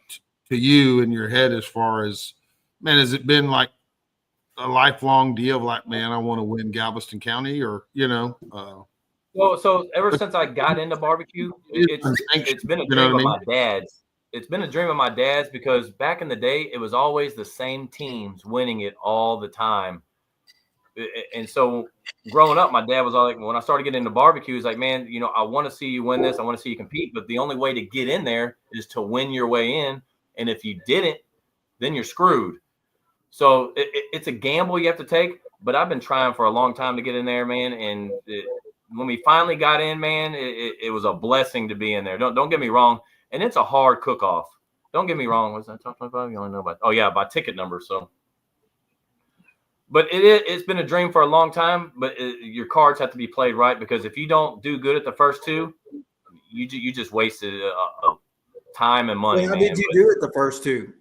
to you in your head as far as, man, has it been like a lifelong deal of like, man, I want to win Galveston County or,
Well, so ever since I got into barbecue, it's been a dream of my dad's. It's been a dream of my dad's because back in the day, it was always the same teams winning it all the time. And so growing up, my dad was all like, when I started getting into barbecue, he's like, man, I want to see you win this. I want to see you compete. But the only way to get in there is to win your way in. And if you didn't, then you're screwed. So it's a gamble you have to take. But I've been trying for a long time to get in there, man. And when we finally got in, man, it was a blessing to be in there. Don't get me wrong. And it's a hard cook-off. Don't get me wrong. Was that top 25? You only know about, by ticket number. So. But it's been a dream for a long time. But your cards have to be played right because if you don't do good at the first two, you just wasted time and money.
How did you do it the first two?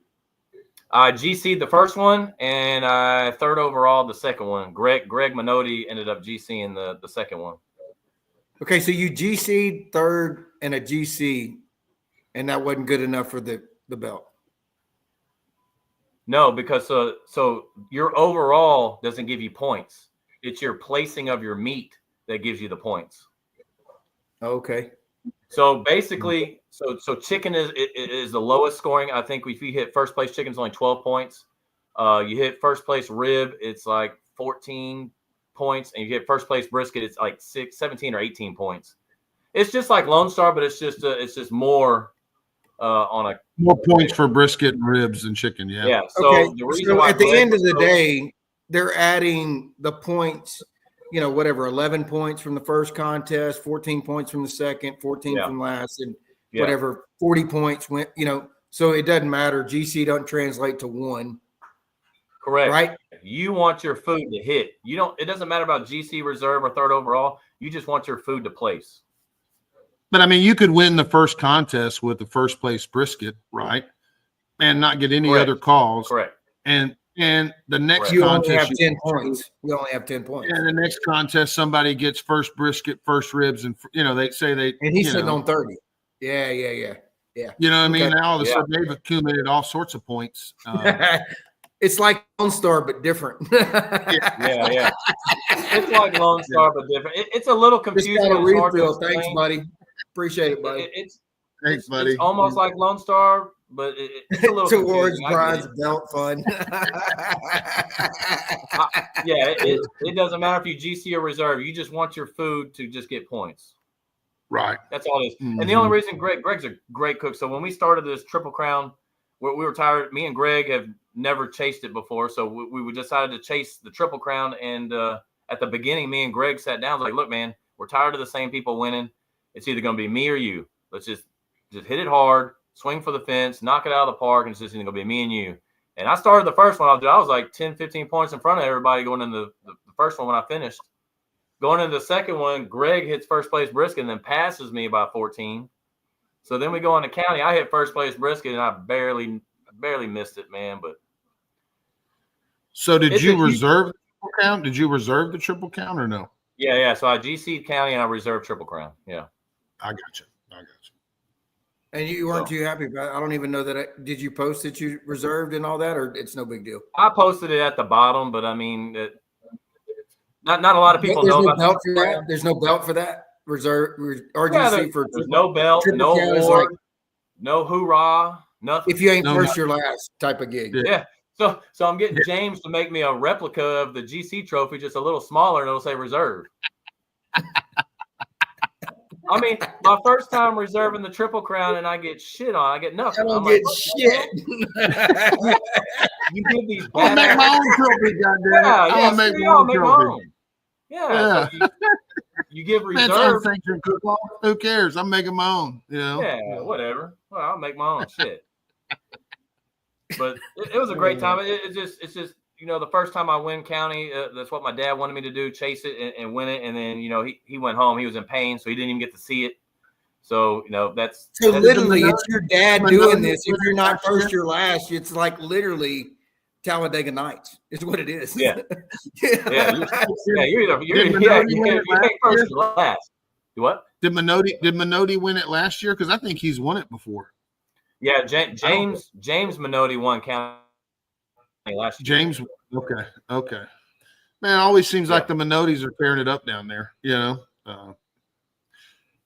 I GC'd the first one and I third overall the second one. Greg Minotti ended up GCing the second one.
Okay, so you GC'd third and a GC, and that wasn't good enough for the belt.
No, because so your overall doesn't give you points. It's your placing of your meat that gives you the points.
Okay.
So basically, so chicken is the lowest scoring. I think if you hit first place chicken, it's only 12 points. You hit first place rib, it's like 14 points, and you hit first place brisket, it's like 17 or 18 points. It's just like Lone Star, but it's just more on a
more points for brisket and ribs and chicken. Yeah.
Yeah. So the reason why
at the end of the day, they're adding the points. 11 points from the first contest, 14 points from the second, 14 from last, and whatever 40 points went. So it doesn't matter. GC doesn't translate to one.
Correct.
Right.
You want your food to hit. It doesn't matter about GC reserve or third overall. You just want your food to place.
But I mean, you could win the first contest with the first place brisket, right? And not get any other calls.
Correct.
And the next
you
contest,
only have 10 points. You only have 10 points.
And the next contest, somebody gets first brisket, first ribs, and they say they.
And he's sitting on 30. Yeah.
You know what I mean? Now all of a sudden they've accumulated all sorts of points.
It's like Lone Star, but different.
Yeah. It's like Lone Star, but different. It's a little confusing.
Thanks, buddy. Appreciate it, buddy.
Thanks, buddy.
It's almost like Lone Star, but it's a little
towards Brian's belt fun.
It doesn't matter if you GC or reserve. You just want your food to just get points.
Right.
That's all it is. Mm-hmm. And the only reason Greg's a great cook. So when we started this Triple Crown, we were tired. Me and Greg have never chased it before, so we decided to chase the Triple Crown. And at the beginning, me and Greg sat down, like, look, man, we're tired of the same people winning. It's either going to be me or you. Let's just hit it hard, swing for the fence, knock it out of the park, and it's just going to be me and you. And I started the first one. I was like 10, 15 points in front of everybody going into the first one when I finished. Going into the second one, Greg hits first place brisket and then passes me by 14. So then we go on to county. I hit first place brisket and I barely missed it, man. But
so did you reserve the triple count? Did you reserve the triple count or no?
Yeah. So I GC'd county and I reserved Triple Crown. Yeah.
I got you.
And you weren't too happy about it. I don't even know that. Did you post that you reserved and all that, or it's no big deal?
I posted it at the bottom, but I mean, not a lot of people know about
belt for that. There's no belt for that. Reserve RGC for
there's no belt, no award, no hoorah, nothing.
If you ain't first, you're last type of gig.
Yeah. So I'm getting James to make me a replica of the GC trophy, just a little smaller, and it'll say reserve. I mean, my first time reserving the Triple Crown, and I get shit on. I get nothing.
I don't get shit.
You give these.
I'll make my own trophy, goddamn. I'll make my own trophy.
Yeah. So you give reserve.
Who cares? I'm making my own.
Yeah, whatever. Well, I'll make my own shit. But it was a great time. It's just the first time I win county, that's what my dad wanted me to do, chase it and win it. And then he went home. He was in pain, so he didn't even get to see it. So that's
literally it's your dad doing this. If you're not first, you're last. It's like literally Talladega Nights is what it is.
Yeah. You're first or last. What?
Did Minotti win it last year? Because I think he's won it before.
Yeah, James Minotti won county last year.
James, okay. Man, it always seems like the Minottis are tearing it up down there.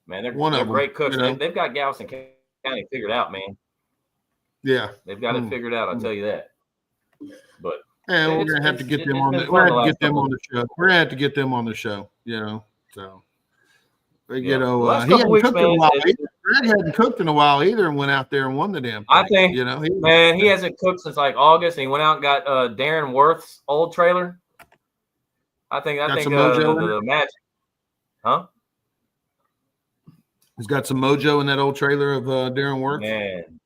Man, they're great cooks. They've got Galveston County figured out, man.
Yeah,
they've got it figured out. I'll tell you that. But
we're gonna have to get them on. We're gonna have to get them on the show. We're gonna have to get them on the show. So. He hadn't cooked in a while. Greg hadn't cooked in a while either, and went out there and won the damn thing.
I think, he hasn't cooked since like August, and he went out and got Darren Worth's old trailer. I think the Magic, huh?
He's got some mojo in that old trailer of Darren Worth.
Man,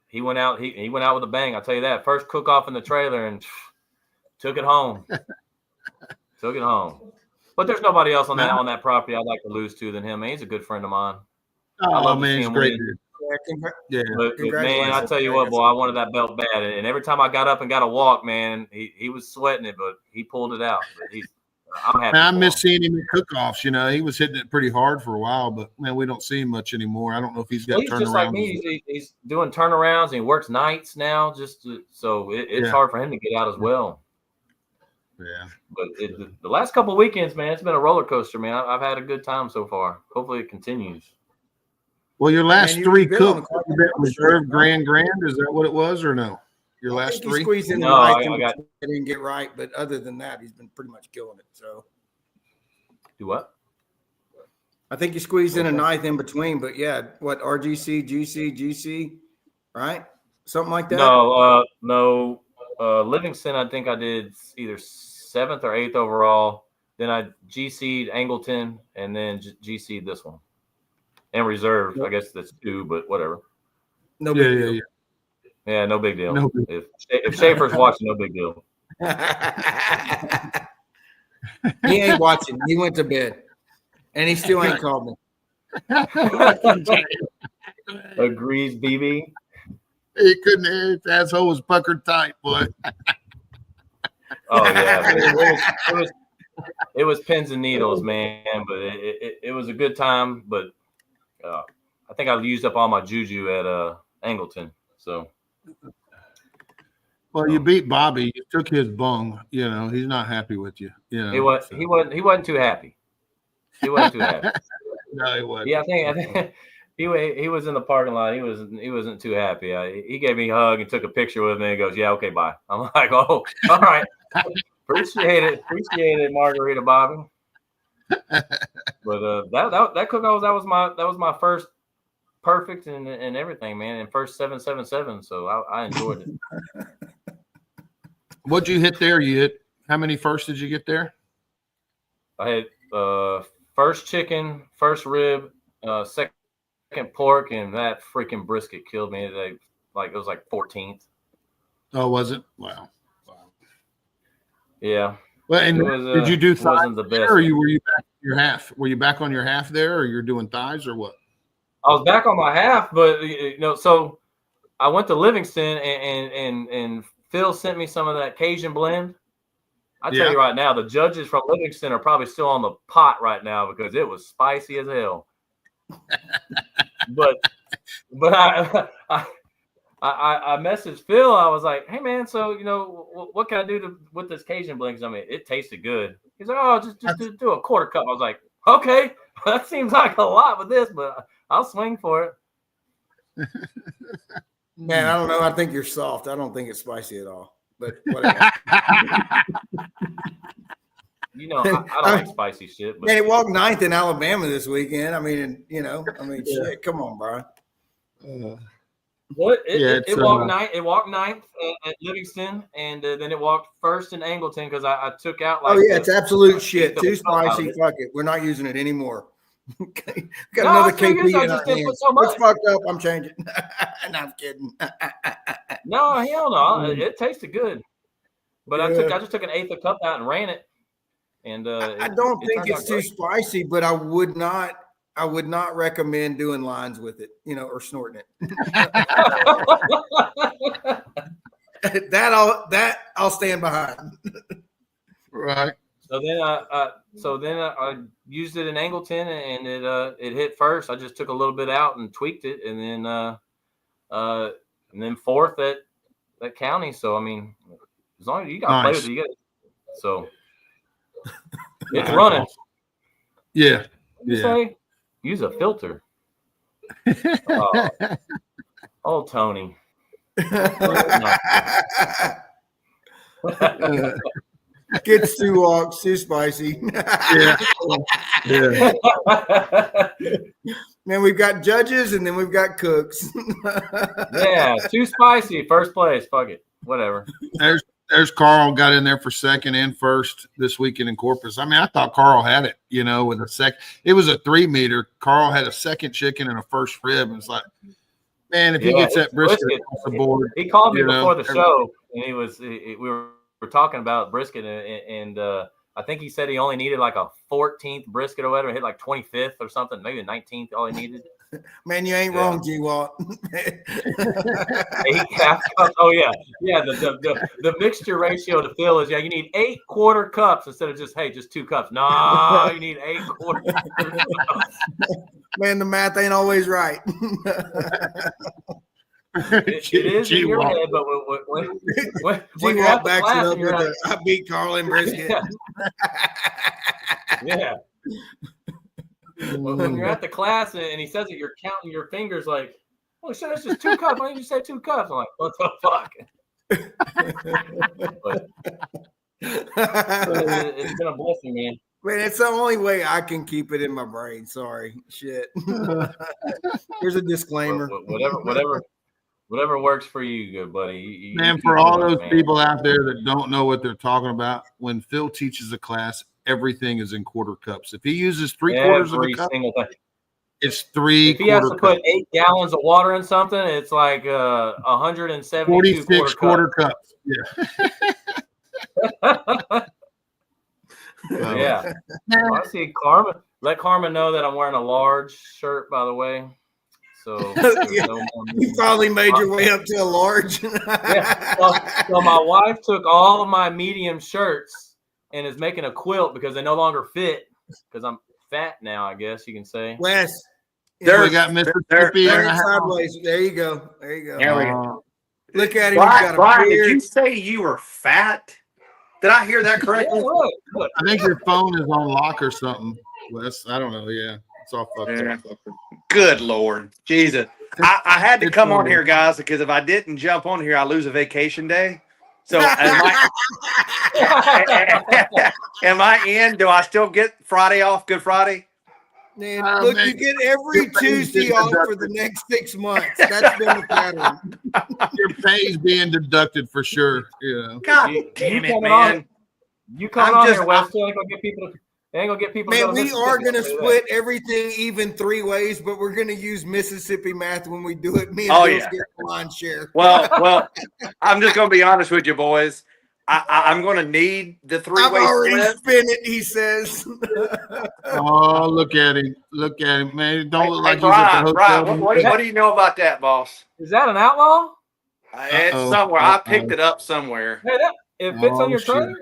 he went out. He went out with a bang. I'll tell you that. First cook off in the trailer and took it home. But there's nobody else on that property I'd like to lose to than him. Man, he's a good friend of mine.
Oh man, he's great dude.
But man, I tell you what, boy, I wanted that belt bad, and every time I got up and got a walk, man, he was sweating it, but he pulled it out. But I'm happy.
I miss seeing him at cook-offs. He was hitting it pretty hard for a while, but man, we don't see him much anymore. I don't know if he's got turnarounds. Just like
me. He's doing turnarounds, and he works nights now. So it's hard for him to get out as well.
Yeah,
but the last couple of weekends, man, it's been a roller coaster, man. I've had a good time so far. Hopefully, it continues.
Well, your last three cooks, reserve grand, is that what it was, or no? Your last three?
Squeezed in I didn't get right, but other than that, he's been pretty much killing it. So,
do what?
I think you squeezed in a ninth in between, but yeah, what RGC, GC, right? Something like that.
No. Livingston, I think I did either 7th or 8th overall. Then I GC'd Angleton, and then GC'd this one. And reserve, I guess that's 2, but whatever.
No big deal.
Yeah, no big deal. If Schaefer's watching, no big deal.
He ain't watching. He went to bed, and he still ain't called me.
Agrees, BB.
He couldn't. His asshole was puckered tight, boy.
Oh yeah, it was pins and needles, man. But it was a good time. But I think I used up all my juju at Angleton. So,
well, you beat Bobby. You took his bung. He's not happy with you.
He wasn't too happy. He wasn't too happy.
No, he wasn't.
Yeah, I think he was in the parking lot. He wasn't too happy. He gave me a hug and took a picture with me and goes, "Yeah, okay, bye." I'm like, "Oh, all right, appreciate it, Margarita Bobby." But that cook-off that was my first perfect and everything, man, and first 777. So I enjoyed it.
What'd you hit there? How many firsts did you get there?
I had first chicken, first rib, second pork, and that freaking brisket killed me. It was like 14th.
Oh, was it? Wow.
Yeah.
Well, and did you do thighs
wasn't the best,
or were you back on your half? Were you back on your half there, or you're doing thighs, or what?
I was back on my half, but so I went to Livingston and Phil sent me some of that Cajun blend. I tell you right now, the judges from Livingston are probably still on the pot right now because it was spicy as hell. but I messaged Phil. I was like, "Hey man, so what can I do with this Cajun blend? 'Cause I mean, it tasted good." He's like, "Oh, just do a quarter cup." I was like, "Okay, that seems like a lot with this, but I'll swing for it."
Man, I don't know. I think you're soft. I don't think it's spicy at all. But whatever.
I don't like spicy shit. But
man, it walked 9th in Alabama this weekend. I mean, shit. Come on, bro.
Well, it walked 9th. It walked 9th at Livingston, and then it walked 1st in Angleton because I took out.
It's absolute shit. Too spicy. Fuck it. We're not using it anymore. Okay.
No,
Got another
I figured
KP
so. I
in our
just didn't put
hands.
so
It's
much.
fucked up. I'm changing. And I'm kidding.
No, hell no. It tasted good. But I
Yeah.
just took an eighth of cup out and ran it. And
I don't think
turned out
it's too
great.
spicy, but I would not recommend doing lines with it, or snorting it. that I'll stand behind.
Right.
So then I used it in Angleton, and it hit first. I just took a little bit out and tweaked it, and then fourth at that county. So I mean, as long as you got to play with it, you got. So it's running.
Awesome. Yeah.
You say use a filter. Oh, Tony.
Gets too walks, too spicy.
Yeah.
Man, we've got judges and then we've got cooks.
Yeah, too spicy. First place. Fuck it. Whatever.
There's Carl got in there for second and first this weekend in Corpus. I mean, I thought Carl had it, with a second. It was a 3 meter. Carl had a second chicken and a first rib. And it's like, man, if he gets that brisket off the board.
He called me before the show, and we were talking about brisket, and I think he said he only needed like a 14th brisket or whatever, hit like 25th or something, maybe the 19th, all he needed.
Man, you ain't wrong, G-Walt.
Oh yeah. The mixture ratio to fill is you need 8 quarter cups instead of just 2 cups. No, you need 8 quarter cups.
Man, the math ain't always right.
It is in your head, but when you're at the
backs
class,
it up with I beat Carl in brisket.
Yeah. When you're at the class and he says it, you're counting your fingers like, oh shit, that's just 2 cups. Why didn't you say 2 cups? I'm like, what the fuck? It's been a blessing, man.
Man, it's the only way I can keep it in my brain. Sorry, shit. Here's a disclaimer.
Whatever works for you, good buddy.
Man, for all those people out there that don't know what they're talking about, when Phil teaches a class, everything is in quarter cups. If he uses 3/4 of a cup, it's 3
If he has to put 8 gallons of water in something, it's like 172
46 quarter cups. Yeah.
Yeah. I see Carmen. Let Carmen know that I'm wearing a large shirt, by the way. So
you finally made your way up to a large.
Yeah. So my wife took all of my medium shirts and is making a quilt because they no longer fit because I'm fat now, I guess you can say.
Wes,
there we got Mississippi.
Sideways. There you go. There you go.
There we go.
Look at him.
Brian, did you say you were fat? Did I hear that correctly?
Yeah, look.
I think your phone is on lock or something, Wes. I don't know. Yeah, it's all fucked up.
Good Lord. Jesus. I had to come on here, guys, because if I didn't jump on here, I lose a vacation day. So am I in? Do I still get Friday off, Good Friday?
Man, look, you get every Tuesday off for the next 6 months. That's been the pattern.
Your pay's being deducted for sure.
God damn it, man.
You coming on here, Wes? Ain't gonna get people to
Man, we are going to split everything even 3 ways, but we're going to use Mississippi math when we do it. Me and Bill's get the line share.
Well, I'm just going to be honest with you, boys. I'm going to need the 3-way
I've already
split.
spin it, he says.
Oh, look at him. Look at him, man. Don't look like
Brian,
he's at the hotel.
what do you know about that, boss?
Is that an outlaw?
It's somewhere. I picked it up somewhere.
Hey, it fits on your trailer?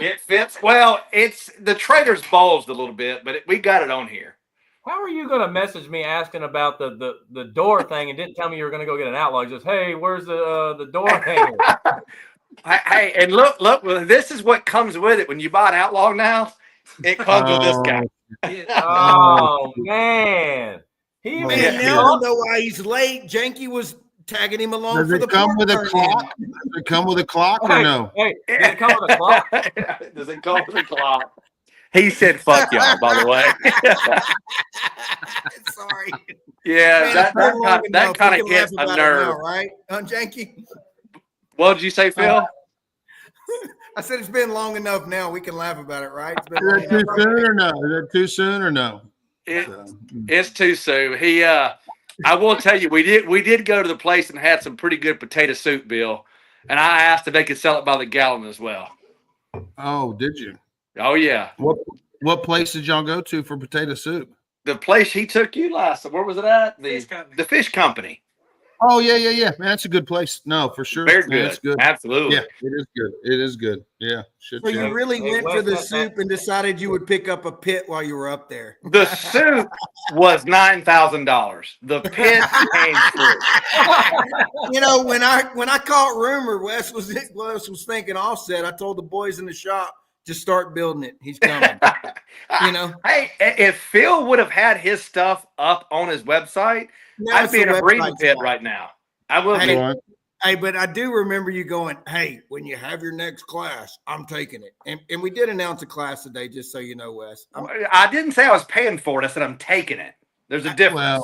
It fits. Well, it's the trailer's bulged a little bit, but we got it on here.
How are you going to message me asking about the door thing and didn't tell me you were going to go get an outlaw? Just, hey, where's the door hanger?
Hey, and look, this is what comes with it. When you buy an outlaw now, it comes with this guy.
Oh, man.
Now I know why he's late. Janky was tagging him along
Does
for
it
the
come with a clock? Does it come with a clock or no?
Hey, does it come with a clock?
Does it come with a clock? He said, fuck y'all, by the way.
Sorry.
Yeah,
Man,
that kind of gets a nerve.
Now, right? Janky?
What did you say, Phil?
I said it's been long enough now. We can laugh about it, right? It's been
Is
long
that too
enough.
soon or no? Is that too soon or no?
It's too soon. I will tell you, we did go to the place and had some pretty good potato soup, Bill. And I asked if they could sell it by the gallon as well.
Oh, did you?
Oh yeah.
What place did y'all go to for potato soup?
The place he took you last. Where was it at? The fish company.
Oh yeah. Man, that's a good place. No, for sure.
Very
Man,
good.
it's good.
Absolutely.
Yeah, it is good. It is good. Yeah. Shit,
So you
yeah.
really went
Wes,
for the
that-
soup and decided you would pick up a pit while you were up there.
The soup was $9,000. The pit came free.
You know, when I caught rumor, Wes was thinking offset. I told the boys in the shop to start building it. He's coming. You know,
Hey, if Phil would have had his stuff up on his website,
now
I'd
it's
be
the
in a breeding
website's
pit
fault.
right now. I will
Hey,
be.
Right.
Hey, but I do remember you going, hey, when you have your next class, I'm taking it. And we did announce a class today, just so you know, Wes.
I didn't say I was paying for it. I said I'm taking it. There's a difference.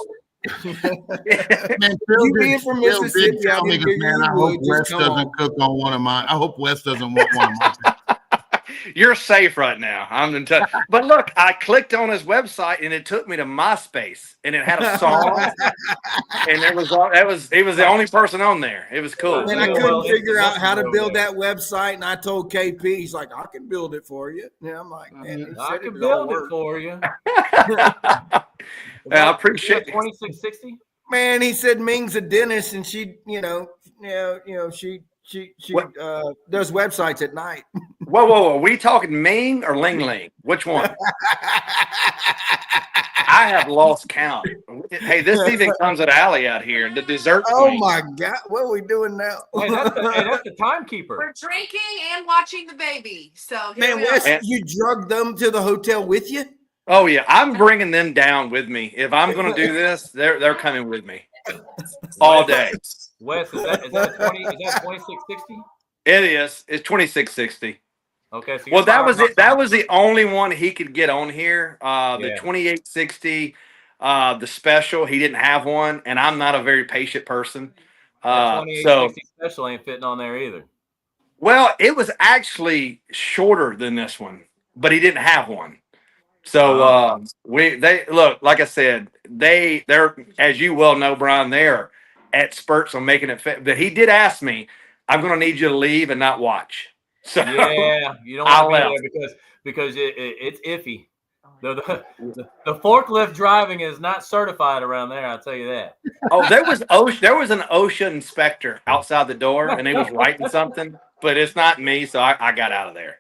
Man,
You being from
Phil did
Mississippi, I
tell me,
didn't figure
man,
you
I
would.
hope
Just
Wes
come
doesn't
on.
cook on one of mine. I hope Wes doesn't want one of mine.
You're safe right now. I'm in touch. But look, I clicked on his website and it took me to MySpace and it had a song and it was the only person on there. It was cool.
And I
Yeah,
couldn't
well,
figure out how to
over
build
there.
that website. And I told KP, he's like, I can build it for you. Yeah, I'm like, man, he
I
said
could
it all
build it
worked.
for you.
I appreciate it.
2660.
Man, he said Ming's a dentist, and she
What?
does websites at night.
Whoa. Are we talking Ming or Ling Ling? Which one? I have lost count. Hey, this even comes at Alley out here. The dessert
Oh
queen.
my God, what are we doing now?
Hey, that's the timekeeper.
We're drinking and watching the baby. So here
Man,
we are.
Wes, you drugged them to the hotel with you?
Oh yeah, I'm bringing them down with me. If I'm going to do this, they're coming with me all day.
Wes, is that 2660?
It is. It's 2660.
Okay, so
Well, that was
it.
it. That was the only one he could get on here. The
Yeah.
2860, the special. He didn't have one, and I'm not a very patient person. So
2860 special ain't fitting on there either.
well, it was actually shorter than this one, but he didn't have one. So they look, like I said, they're, as you well know, Brian, they're experts on making it fit. But he did ask me, I'm going to need you to leave and not watch. So
Yeah, you don't
I
want to
left.
be there because it's iffy. The forklift driving is not certified around there. I'll tell you that.
Oh, there was an OSHA inspector outside the door, and he was writing something, but it's not me, so I got out of there.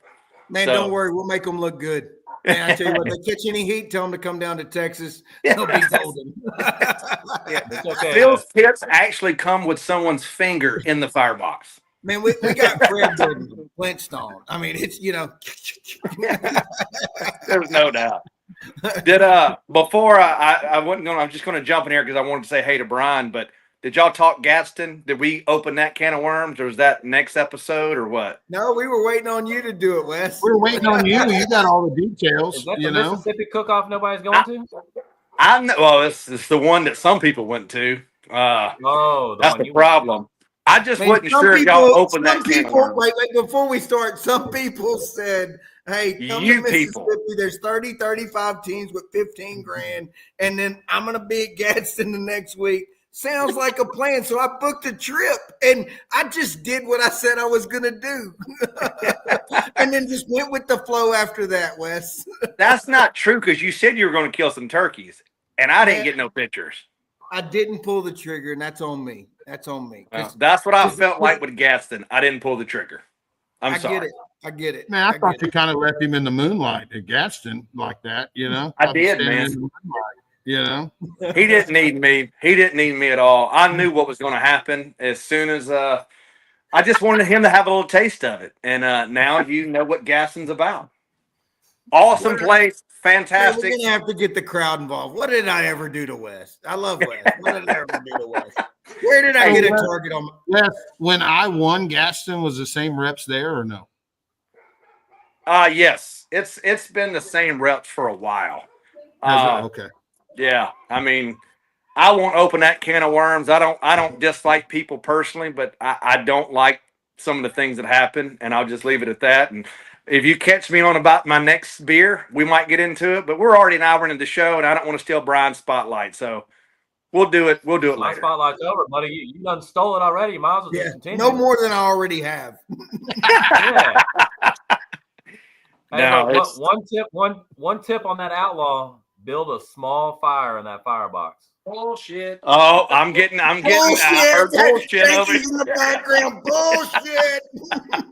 Man,
So-
don't worry, we'll make them look good. Man, I tell you what, they catch any heat, tell them to come down to Texas. They'll be golden.
It's okay.
Phil's tips actually come with someone's finger in the firebox.
Man, we got Fred building Flintstone. I mean, it's
There's no doubt. Did before I wasn't going, I'm just going to jump in here because I wanted to say hey to Brian. But did y'all talk Gadsden? Did we open that can of worms, or was that next episode, or what?
No, we were waiting on you to do it, Wes.
We're waiting on you. You got all the details.
Is that
You
the
know.
Mississippi cook-off nobody's going to?
I know. Well, it's the one that some people went to.
Oh,
That's
one
the
you-
problem. I just
Man,
wasn't
some
sure if
people-
y'all opened
some
that can of
people,
worms.
wait, before we start, some people said, hey, come
You
to Mississippi.
people.
There's 35 teams with 15 grand, and then I'm going to be at Gadsden the next week. Sounds like a plan. So I booked a trip, and I just did what I said I was going to do. And then just went with the flow after that, Wes.
That's not true because you said you were going to kill some turkeys, and I didn't get no pictures.
I didn't pull the trigger, and that's on me. That's on me. 'Cause
That's what I felt like with Gadsden. I didn't pull the trigger. I'm
I
sorry.
get it. I get it.
Man, I
get
thought
it.
you kind of left him in the moonlight at Gadsden like that, you know.
I did,
Standing
man.
in the moonlight, you know.
He didn't need me. He didn't need me at all. I knew what was going to happen as soon as I just wanted him to have a little taste of it. And now you know what Gadsden's about. Awesome place,
Man,
fantastic.
we're gonna have to get the crowd involved. What did I ever do to Wes? I love Wes. What did I ever do to Wes? Where did I get a target on?
Yes, when I won, Gadsden was the same reps there or no?
Yes, it's been the same reps for a while.
Okay.
Yeah, I mean, I won't open that can of worms. I don't dislike people personally, but I don't like some of the things that happen, and I'll just leave it at that. And if you catch me on about my next beer, we might get into it. But we're already an hour into the show, and I don't want to steal Brian's spotlight, so we'll do it. We'll do it
My
later.
spotlight's over, buddy. You done stole it already. You might as well just continue.
No more than I already have.
Yeah. Hey,
No,
look,
it's-
one tip on that outlaw: build a small fire in that firebox.
Bullshit. Oh, I'm getting. I heard bullshit over
Yankees in the background. Bullshit.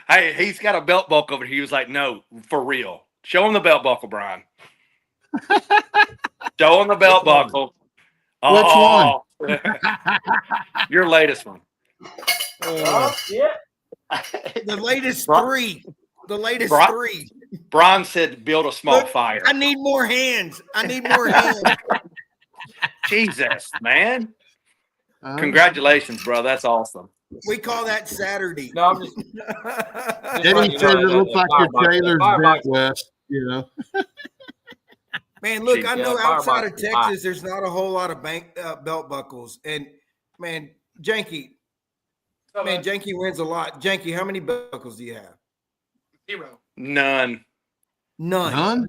Hey, he's got a belt buckle over here. He was like, no, for real. Show him the belt buckle, Brian. Show him the belt buckle. Oh,
Which
your latest one.
Oh shit!
The latest
Bri-
three. The latest
Bri-
three.
Brian said build a small
Look,
fire.
I need more hands. I need more hands.
Jesus, man. Congratulations, bro. That's awesome.
We call that Saturday.
No, I'm just.
Eddie says it looks like your trailer's
firebox.
bent, Wes. You know.
Man, look, I
Yeah,
know outside of
firebox is hot.
Texas, there's not a whole lot of belt buckles. And man, Janky wins a lot. Janky, how many belt buckles do you have?
0.
None.
None.
None?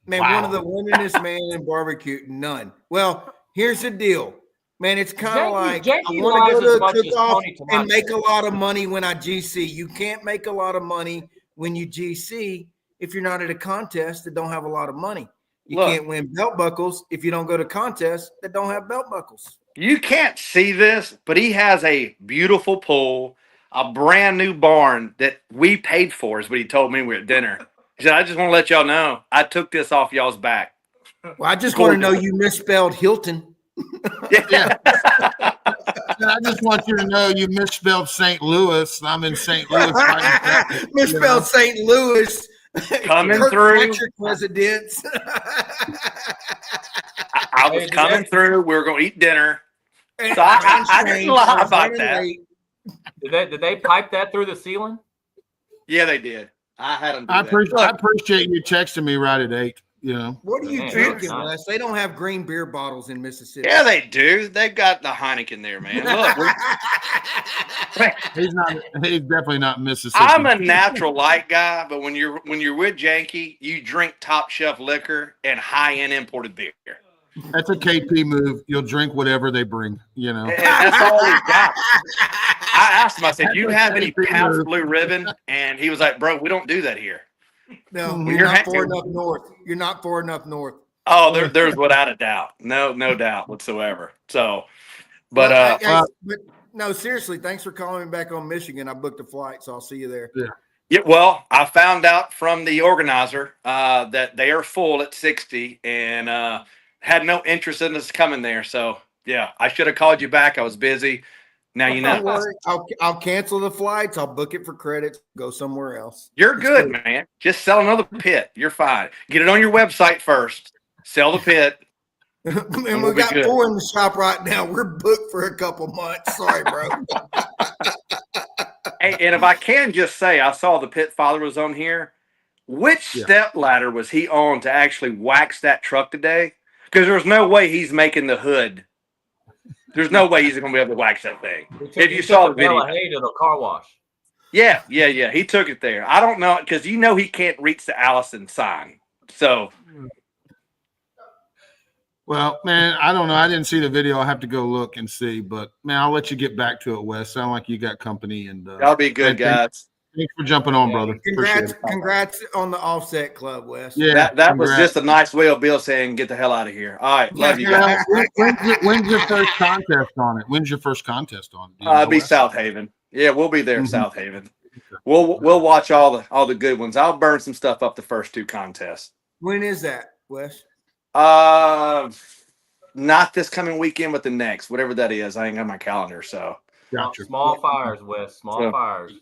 Man,
Wow.
one of the winningest man in barbecue. None. Well, here's the deal. Man, it's kind of like I
Janky
want to
lies
go
as
to
much
a
as
cook-off
Tony Tomato.
and make a lot of money when I GC. You can't make a lot of money when you GC if you're not at a contest that don't have a lot of money. You
Look.
can't win belt buckles if you don't go to contests that don't have belt buckles.
You can't see this, but he has a beautiful pool, a brand new barn that we paid for, is what he told me we were at dinner. He said, I just want to let y'all know I took this off y'all's back.
Well, I just want to know you misspelled Hilton.
Yeah. I just want you to know you misspelled St. Louis. I'm in St. Louis. Right
Misspelled St. Louis.
Coming
Kirk
through.
Patrick residence.
I was
Hey,
coming through. We were going to eat dinner.
And
So I didn't lie
I was
about
running
that.
late.
Did they pipe that through the ceiling?
Yeah, they did. I had them do
I
that.
appreciate you texting me right at 8. You know.
What are you
Man,
drinking,
nice.
Les? They don't have green beer bottles in Mississippi.
Yeah, they do. They got the Heineken there, man. Look,
He's definitely not Mississippi.
I'm a natural light guy, but when you're with Janky, you drink top shelf liquor and high end imported beer.
That's a KP move. You'll drink whatever they bring, you know.
And that's all he's got. I asked him, I said, do you have any Pabst Blue Ribbon? And he was like, bro, we don't do that here.
No,
Mhm.
you're
You're
not
happy.
far enough north. You're not far enough north.
Oh, there's without a doubt. No doubt whatsoever. So, but
But no, seriously, thanks for calling me back on Michigan. I booked a flight, so I'll see you there.
yeah, well, I found out from the organizer that they are full at 60 and had no interest in us coming there. So yeah, I should have called you back. I was busy. Now you
Don't
know.
worry. I'll cancel the flights. I'll book it for credits. Go somewhere else.
You're
It's
good,
cool.
man. Just sell another pit. You're fine. Get it on your website first. Sell the pit.
And
We'll
we
be
got
good.
4 in the shop right now. We're booked for a couple months. Sorry, bro.
Hey, and if I can just say, I saw the pit father was on here. Which
Yeah.
step ladder was he on to actually wax that truck today? Because there's no way he's making the hood. There's no way he's going to be able to wax that thing. If you saw the video.
Hay to the car wash.
Yeah. He took it there. I don't know, because you know he can't reach the Allison sign. So,
Well, man, I don't know. I didn't see the video. I'll have to go look and see. But man, I'll let you get back to it, Wes. Sound like you got company, and
that'll be good, guys.
thanks for jumping on,
Yeah.
brother. Appreciate it.
Congrats on the offset club, Wes.
Yeah,
That was
congrats.
just a nice way of Bill saying, get the hell out of here. All right. Love you guys.
When's your first contest on it? When's your first contest on it? Do you know,
It'll be
Wes?
South Haven. Yeah, we'll be there in
Mhm.
South Haven. We'll watch all the good ones. I'll burn some stuff up the first 2 contests.
When is that, Wes?
Not this coming weekend, but the next, whatever that is. I ain't got my calendar, so
Gotcha.
Small fires, Wes. Small
So-
fires.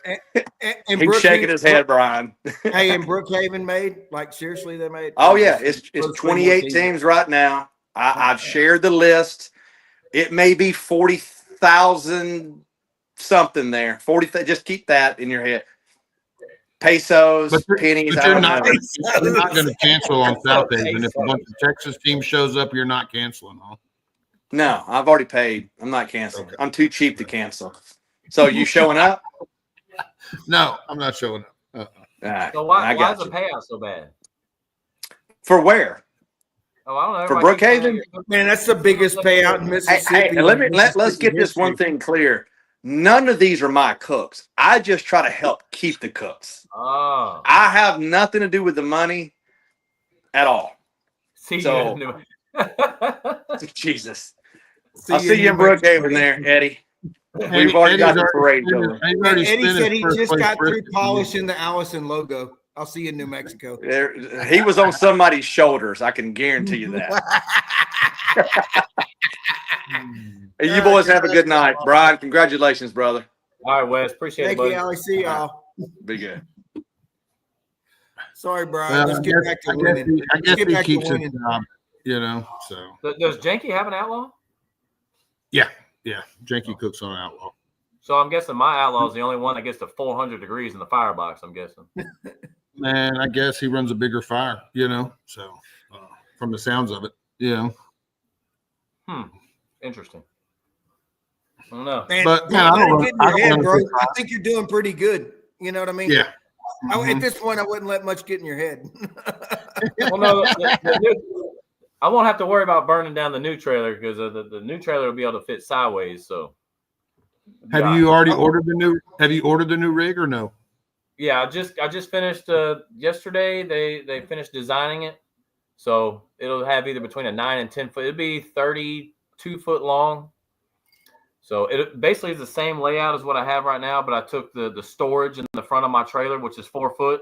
And
he's shaking his head, Brian.
Hey, and Brookhaven made, like, seriously, they made.
Oh yeah, it's
Those
28
teams.
teams right now. I've shared the list. It may be 40,000 something there. 40. Just keep that in your head. Pesos,
But
pennies.
But
I
you're
don't
not,
know.
you're not going to cancel on South Haven. If a bunch of Texas team shows up, you're not canceling, huh?
No, I've already paid. I'm not canceling.
Okay.
I'm too cheap to cancel. So you showing up?
No, I'm not showing up.
All right,
So
I
why
got
is the
you.
payout so bad?
For where?
Oh, I don't know.
For
Everybody keeps saying
Brookhaven?
you're-
Man, that's the biggest payout in
Hey,
Mississippi.
hey, let's
Mississippi
get this one
history.
thing clear. None of these are my cooks. I just try to help keep the cooks.
Oh,
I have nothing to do with the money at all.
see
So-
you.
Jesus. I'll see you in
New Mexico.
Brookhaven there, Eddie.
Eddie-
We've already got
Eddie's
the parade
spent his-
going.
he's already
Eddie
spent
said
his
he
first
just
place
got through
brisket.
polishing the Allison logo. I'll see you in New Mexico.
He was on somebody's shoulders. I can guarantee you that. Hey, you boys have a good night. Brian, congratulations, brother.
All right, Wes. Appreciate
Thank
it, buddy.
you, Allie. See y'all.
Be good.
Sorry, Brian.
Well,
Let's
I
get
guess,
back to
I guess
winning.
he, I
Let's
guess
get
he
back to
keeps his
winning.
job, you know. So
Does Janky have an outlaw?
yeah, Janky cooks on Outlaw.
So I'm guessing my outlaw is the only one that gets to 400 degrees in the firebox. I'm guessing.
Man, I guess he runs a bigger fire, you know. So from the sounds of it, you know.
Interesting. I don't know.
Man,
But,
don't
man, I
let
don't
it
run-
get in
I
your
don't
head,
run a
bro.
big
I think you're doing pretty good. You know what I mean?
Yeah.
At this point, I wouldn't let much get in your head.
Well, no, I won't have to worry about burning down the new trailer because the new trailer will be able to fit sideways. So,
Have you already ordered the new? Have you ordered the new rig or no?
Yeah, I just finished yesterday. They finished designing it, so it'll have either between a 9 and 10 foot. It'll be 32 foot long. So it basically is the same layout as what I have right now, but I took the storage in the front of my trailer, which is 4 foot,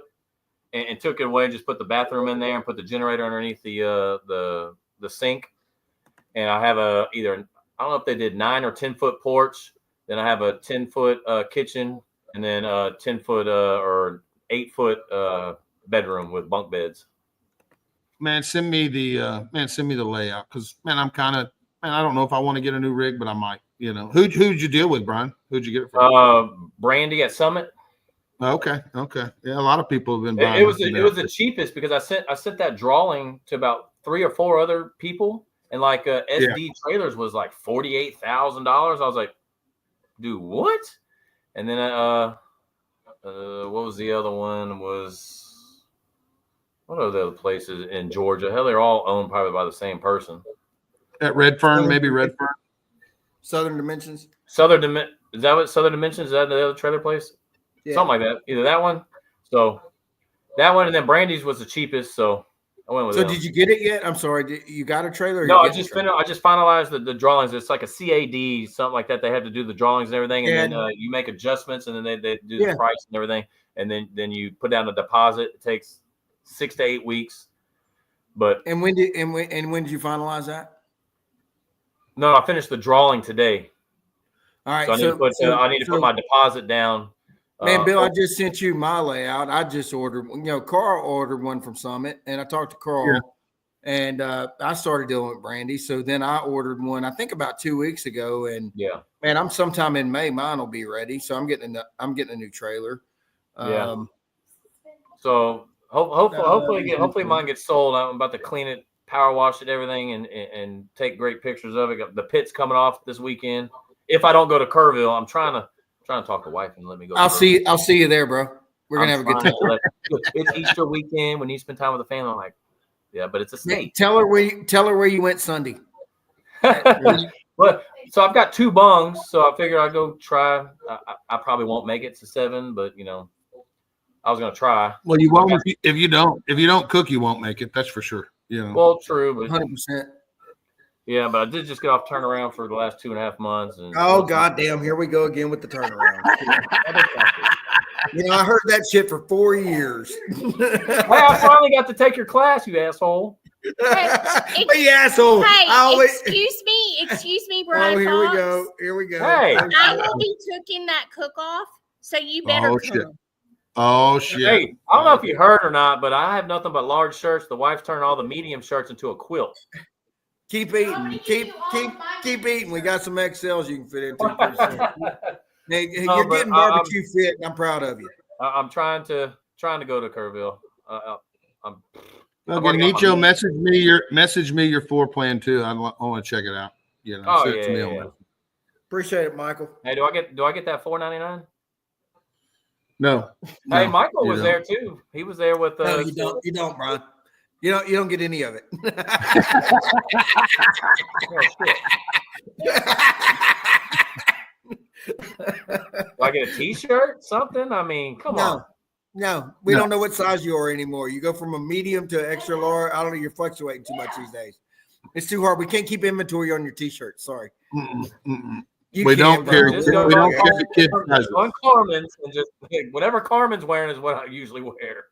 and took it away and just put the bathroom in there and put the generator underneath the sink. And I have I don't know if they did 9 or 10 foot porch. Then I have a 10 foot kitchen, and then a 10 foot or 8 foot bedroom with bunk beds.
Man, send me the layout because I don't know if I want to get a new rig, but I might. You know, who'd you deal with, Brian? Who'd you get it from?
Brandy at Summit.
Okay. Yeah, a lot of people have been buying.
It was the cheapest because I sent that drawing to about 3 or 4 other people, and like SD trailers was like $48,000. I was like, dude, what? And then what was the other one? What are the other places in Georgia? Hell, they're all owned probably by the same person.
At Redfern, maybe Redfern.
Southern Dimensions.
Is that what Southern Dimensions? Is that the other trailer place?
Yeah.
Something like that. Either that one. So that one, and then Brandy's was the cheapest. So I went with
So
them.
did you get it yet? I'm sorry. You got a trailer? Or
No,
you
I just finalized the drawings. It's like a CAD, something like that. They have to do the drawings and everything, and then you make adjustments, and then they do the price and everything, and then you put down a deposit. It takes 6 to 8 weeks. But
when did you finalize that?
no, I finished the drawing today.
All right.
So I need to put my deposit down.
Man, Bill, I just sent you my layout. I just ordered. Carl ordered one from Summit, and I talked to Carl, and I started dealing with Brandy. So then I ordered one. I think about 2 weeks ago, and man, I'm sometime in May. Mine will be ready. So I'm getting a new trailer.
So hopefully mine gets sold. I'm about to clean it, power wash it, everything, and take great pictures of it. The pit's coming off this weekend. If I don't go to Kerrville, I'm trying to talk to wife and let me go.
I'll see you there, bro. We're gonna have a good time.
It's Easter weekend when you spend time with the family. I'm like, yeah, but it's a state.
Tell her where you went Sunday.
But so I've got 2 bungs, so I figured I'd go try. I probably won't make it to 7, but I was gonna try.
Well, you won't if you don't cook, you won't make it. That's for sure.
Well, true, but
100%.
Yeah, but I did just get off turnaround for the last 2.5 months. And
goddamn, here we go again with the turnaround. I heard that shit for 4 years.
Hey, I finally got to take your class, you asshole.
You asshole.
Hey, excuse me, Brian.
Here we go.
Hey,
I will be cooking that cook-off, so you better come.
Oh shit!
Hey, I don't know if you heard or not, but I have nothing but large shirts. The wife turned all the medium shirts into a quilt.
Keep eating. Keep eating. We got some XLs you can fit into. You're getting barbecue fit, and I'm proud of you.
I'm trying to go to Kerrville.
Okay, Nicho, message me your floor plan too. I want to check it out.
Oh, yeah.
Appreciate it, Michael.
Hey, do I get that $4.99?
No.
Hey,
no,
Michael
you
was
don't.
there too. He was there with
No, you don't. You don't, Brian. You don't get any of it.
Oh, shit. Do I get a T-shirt? Something? I mean, come on.
No, we don't know what size you are anymore. You go from a medium to an extra large. I don't know. You're fluctuating too much these days. It's too hard. We can't keep inventory on your T-shirt. Sorry. You
We
can,
don't carry.
Brian.
Just go
We don't
on
carry kids sizes.
Carmen's and just whatever Carmen's wearing is what I usually wear.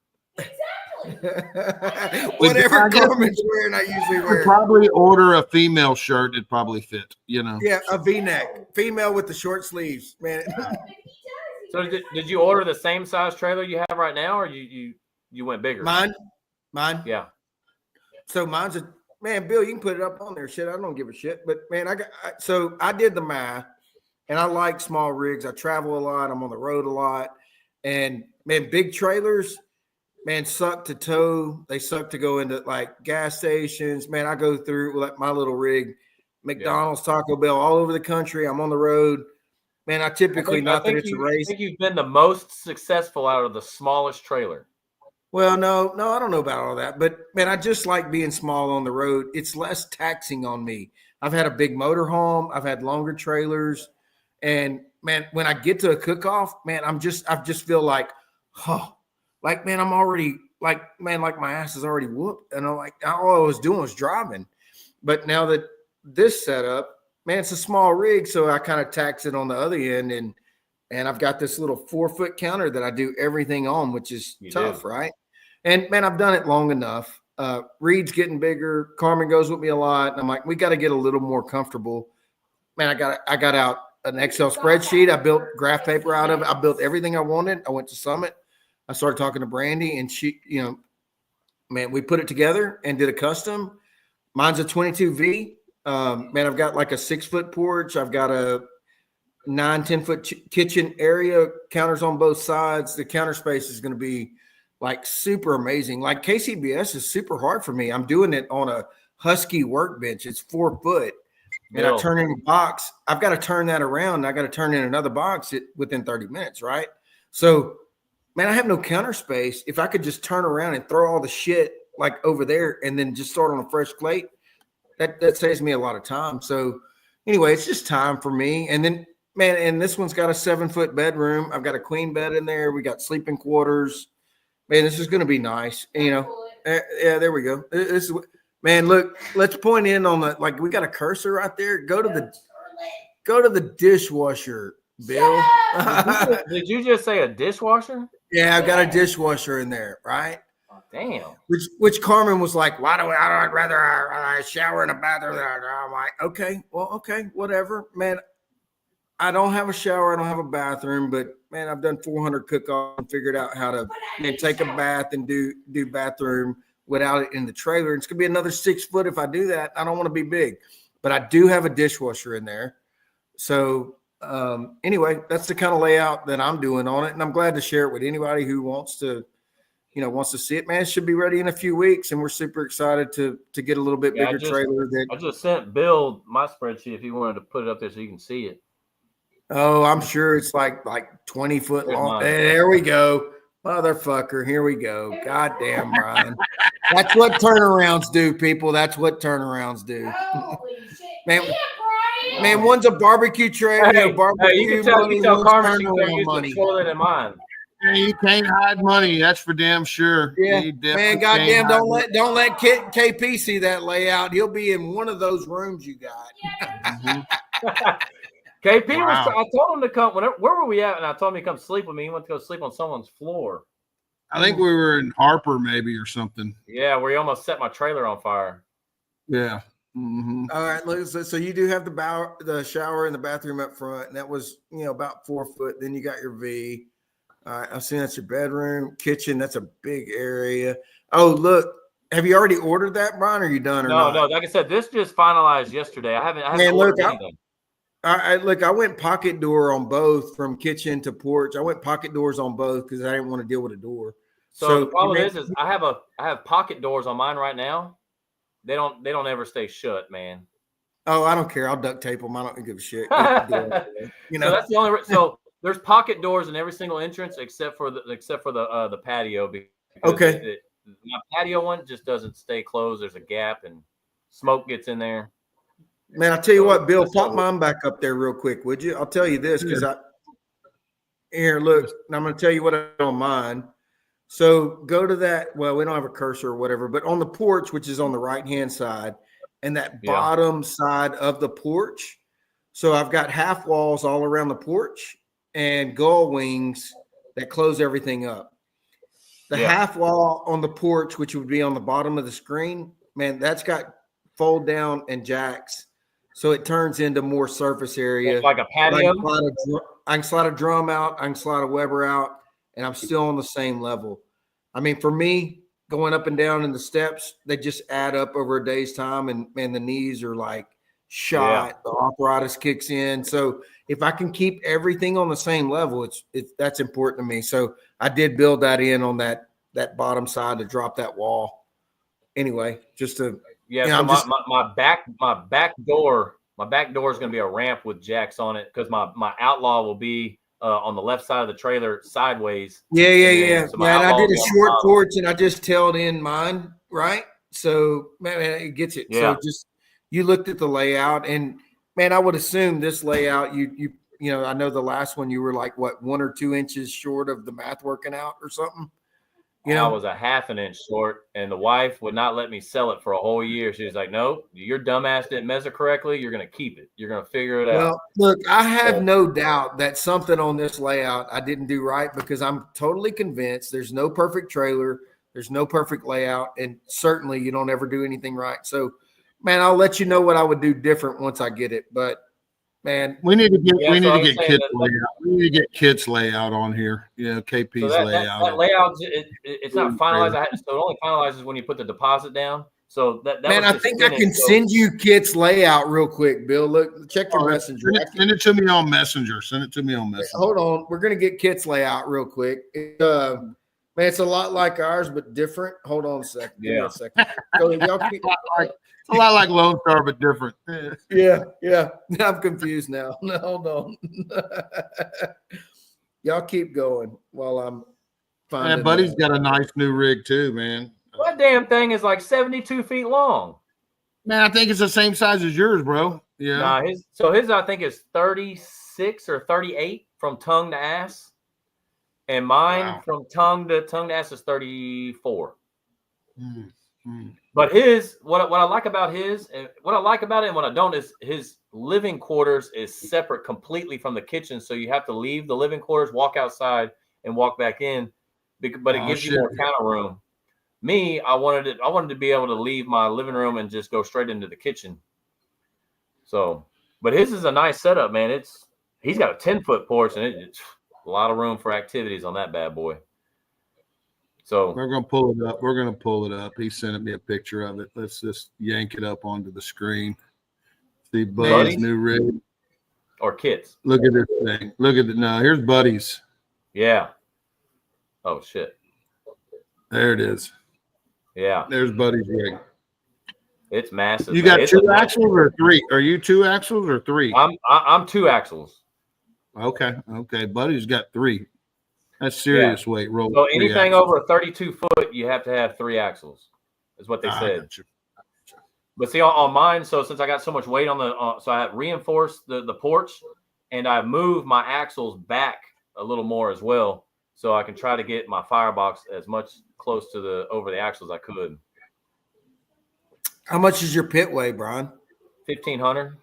Whatever Carmen's wearing, I usually
We'd
wear.
probably order a female shirt. It'd probably fit. You know.
Yeah, a V-neck, female with the short sleeves, man.
So did you order the same size trailer you have right now, or you went bigger?
Mine.
Yeah.
So mine's a man, Bill. You can put it up on there. Shit, I don't give a shit. But man, I did the math, and I like small rigs. I travel a lot. I'm on the road a lot, and man, big trailers, man, suck to tow. They suck to go into like gas stations. Man, I go through like my little rig, McDonald's, Taco Bell, all over the country. I'm on the road. Man, I typically
I think
it's a race.
I think you've been the most successful out of the smallest trailer.
Well, no, I don't know about all that, but man, I just like being small on the road. It's less taxing on me. I've had a big motorhome. I've had longer trailers, and man, when I get to a cook-off, man, I just feel like, like man, I'm already like my ass is already whooped, and I'm like, all I was doing was driving. But now that this setup, man, it's a small rig, so I kind of tax it on the other end, and I've got this little 4-foot counter that I do everything on, which is tough, right? And man, I've done it long enough. Reed's getting bigger. Carmen goes with me a lot, and I'm like, we got to get a little more comfortable. Man, I got out an Excel spreadsheet. I built graph paper out of it. I built everything I wanted. I went to Summit. I started talking to Brandy, and she, man, we put it together and did a custom. Mine's a 22V. Man, I've got like a 6-foot porch. I've got a 9-10-foot kitchen area, counters on both sides. The counter space is going to be like super amazing. Like KCBS is super hard for me. I'm doing it on a Husky workbench. It's 4 foot. And I turn in a box. I've got to turn that around. And I got to turn in another box within 30 minutes, right? So, man, I have no counter space. If I could just turn around and throw all the shit like over there and then just start on a fresh plate, that saves me a lot of time. So anyway, it's just time for me. And then, man, and this one's got a 7-foot bedroom. I've got a queen bed in there. We got sleeping quarters. Man, this is going to be nice. Yeah, there we go. This is, man, look, let's point in on the, like, we got a cursor right there. Go to the dishwasher, Bill.
Did you just say a dishwasher?
Yeah, I've got a dishwasher in there, right?
Damn.
Which Carmen was like, I'd rather shower in a bathroom. I'm like, okay, whatever, man. I don't have a shower. I don't have a bathroom, but man, I've done 400 cook-offs and figured out how to take a bath and do bathroom without it in the trailer. It's gonna be another 6 foot if I do that. I don't want to be big, but I do have a dishwasher in there. So anyway, that's the kind of layout that I'm doing on it, and I'm glad to share it with anybody who wants to see it. Man, it should be ready in a few weeks, and we're super excited to get a little bit bigger trailer.
I just sent Bill my spreadsheet if he wanted to put it up there so you can see it.
Oh, I'm sure it's like 20 foot long. There we go. Motherfucker. Here we go. Goddamn, Brian. That's what turnarounds do, people. That's what turnarounds do. Man, one's a barbecue tray.
You can tell Carmen she can use the toilet in mine.
Yeah, you can't hide money. That's for damn sure.
Yeah, man, goddamn, don't let KP see that layout. He'll be in one of those rooms you got.
KP I told him to come. Where were we at? And I told him to come sleep with me. He went to go sleep on someone's floor.
I think we were in Harper maybe or something.
Yeah, where he almost set my trailer on fire.
Yeah. Mm-hmm.
All right, so you do have the shower and the bathroom up front, and that was about 4 foot. Then you got your V. All right, I've seen that's your bedroom, kitchen. That's a big area. Oh, look, have you already ordered that, Brian? Or are you done or not?
No. Like I said, this just finalized yesterday. I haven't ordered anything.
I went pocket door on both from kitchen to porch. I went pocket doors on both because I didn't want to deal with a door.
So the problem is I have pocket doors on mine right now. They don't ever stay shut, man.
Oh, I don't care. I'll duct tape them. I don't give a shit. You know.
So that's the only. So there's pocket doors in every single entrance except for the patio. Because
Okay.
my patio one just doesn't stay closed. There's a gap and smoke gets in there.
Man, I'll tell you
So
what, Bill,
that's
pop
all.
mine back up there real quick, would you? I'll tell you this because here, look, and I'm going to tell you what I don't mind. So go to that. Well, we don't have a cursor or whatever, but on the porch, which is on the right-hand side, and that
Yeah.
bottom side of the porch. So I've got half walls all around the porch and gull wings that close everything up. The half wall on the porch, which would be on the bottom of the screen, man, that's got fold down and jacks. So it turns into more surface area.
Like a patio?
I can slide a drum out. I can slide a Weber out, and I'm still on the same level. I mean, for me, going up and down in the steps, they just add up over a day's time, and man, the knees are like shot. The arthritis kicks in. So if I can keep everything on the same level, that's important to me. So I did build that in on that bottom side to drop that wall. Anyway, just to
so my back door is going to be a ramp with jacks on it because my outlaw will be on the left side of the trailer sideways.
Yeah.
So
and I did a short porch and I just tailed in mine, right? So man, it gets it.
Yeah.
So just you looked at the layout, and man, I would assume this layout, you know, I know the last one you were like what 1 or 2 inches short of the math working out or something. You know,
I was a half an inch short, and the wife would not let me sell it for a whole year. She was like, "Nope, your dumbass didn't measure correctly. You're going to keep it. You're going to figure it out."
Well, look, I have no doubt that something on this layout I didn't do right because I'm totally convinced there's no perfect trailer, there's no perfect layout, and certainly you don't ever do anything right. So, man, I'll let you know what I would do different once I get it. But man,
we need to get kids
that,
layout. We need to get kids layout on here. KP's
so
layout.
That layout, it's not finalized. So it only finalizes when you put the deposit down. So that
man, I think I can send you Kit's layout real quick, Bill. Look, check your messenger.
Send it to me on Messenger.
Hold on, we're gonna get Kit's layout real quick. Man, it's a lot like ours, but different. Hold on a second. Give me a second. So y'all keep,
it's a lot like Lone Star, but different.
Yeah. I'm confused now. No, hold on. Y'all keep going while I'm finding.
Man, Buddy's got a nice new rig too, man.
That damn thing is like 72 feet long.
Man, I think it's the same size as yours, bro. Yeah.
Nah, his I think is 36 or 38 from tongue to ass, and mine from tongue to ass is 34. But what I like about his, and what I like about it and what I don't is his living quarters is separate completely from the kitchen. So you have to leave the living quarters, walk outside, and walk back in. But it gives you more counter room. Me, I wanted to be able to leave my living room and just go straight into the kitchen. So, but his is a nice setup, man. He's got a 10-foot porch and it's a lot of room for activities on that bad boy. So
we're gonna pull it up. He sent me a picture of it. Let's just yank it up onto the screen. See Buddy's new rig
or Kit's.
Look at this thing. Look at it now. Here's Buddy's.
Yeah. Oh shit.
There it is.
Yeah.
There's Buddy's rig.
It's massive.
You got 2 axles or 3? Are you 2 axles or 3?
I'm 2 axles.
Okay. Buddy's got 3. That's serious weight roll.
So anything over a 32 foot, you have to have 3 axles, is what they said.
Gotcha.
But see, on mine, so since I got so much weight on so I reinforced the porch, and I moved my axles back a little more as well, so I can try to get my firebox as much close to over the axles I could.
How much is your pit weigh, Brian?
1,500.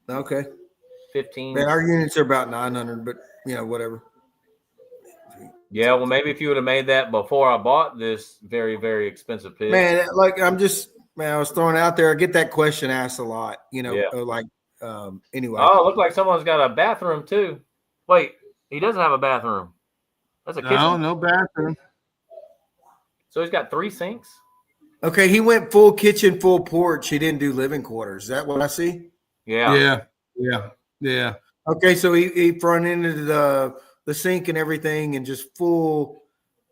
Okay.
15.
Man, our units are about 900, but whatever.
Yeah, well, maybe if you would have made that before I bought this very, very expensive pit.
Man, like I was throwing out there. I get that question asked a lot. Anyway.
Oh, it looks like someone's got a bathroom too. Wait, he doesn't have a bathroom. That's a kitchen.
No bathroom.
So he's got 3 sinks.
Okay, he went full kitchen, full porch. He didn't do living quarters. Is that what I see?
Yeah.
Okay, so he front ended the sink and everything, and just full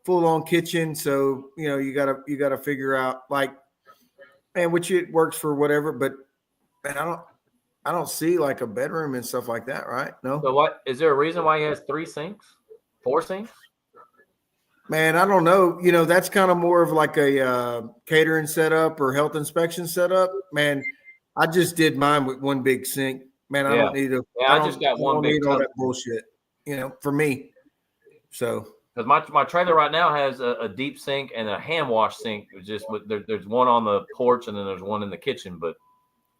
on kitchen. So you gotta figure out which it works for whatever. But Man, I don't see like a bedroom and stuff like that, right? No.
So what is there a reason why he has 3 sinks, 4 sinks?
Man, I don't know. You know, that's kind of more of like a catering setup or health inspection setup. Man, I just did mine with one big sink. Man, I
Yeah.
don't need a.
Yeah, I just got one
don't
big
need all
tub.
that bullshit. You know, for me. So
Because my trailer right now has a deep sink and a hand wash sink. Just there's one on the porch and then there's one in the kitchen. But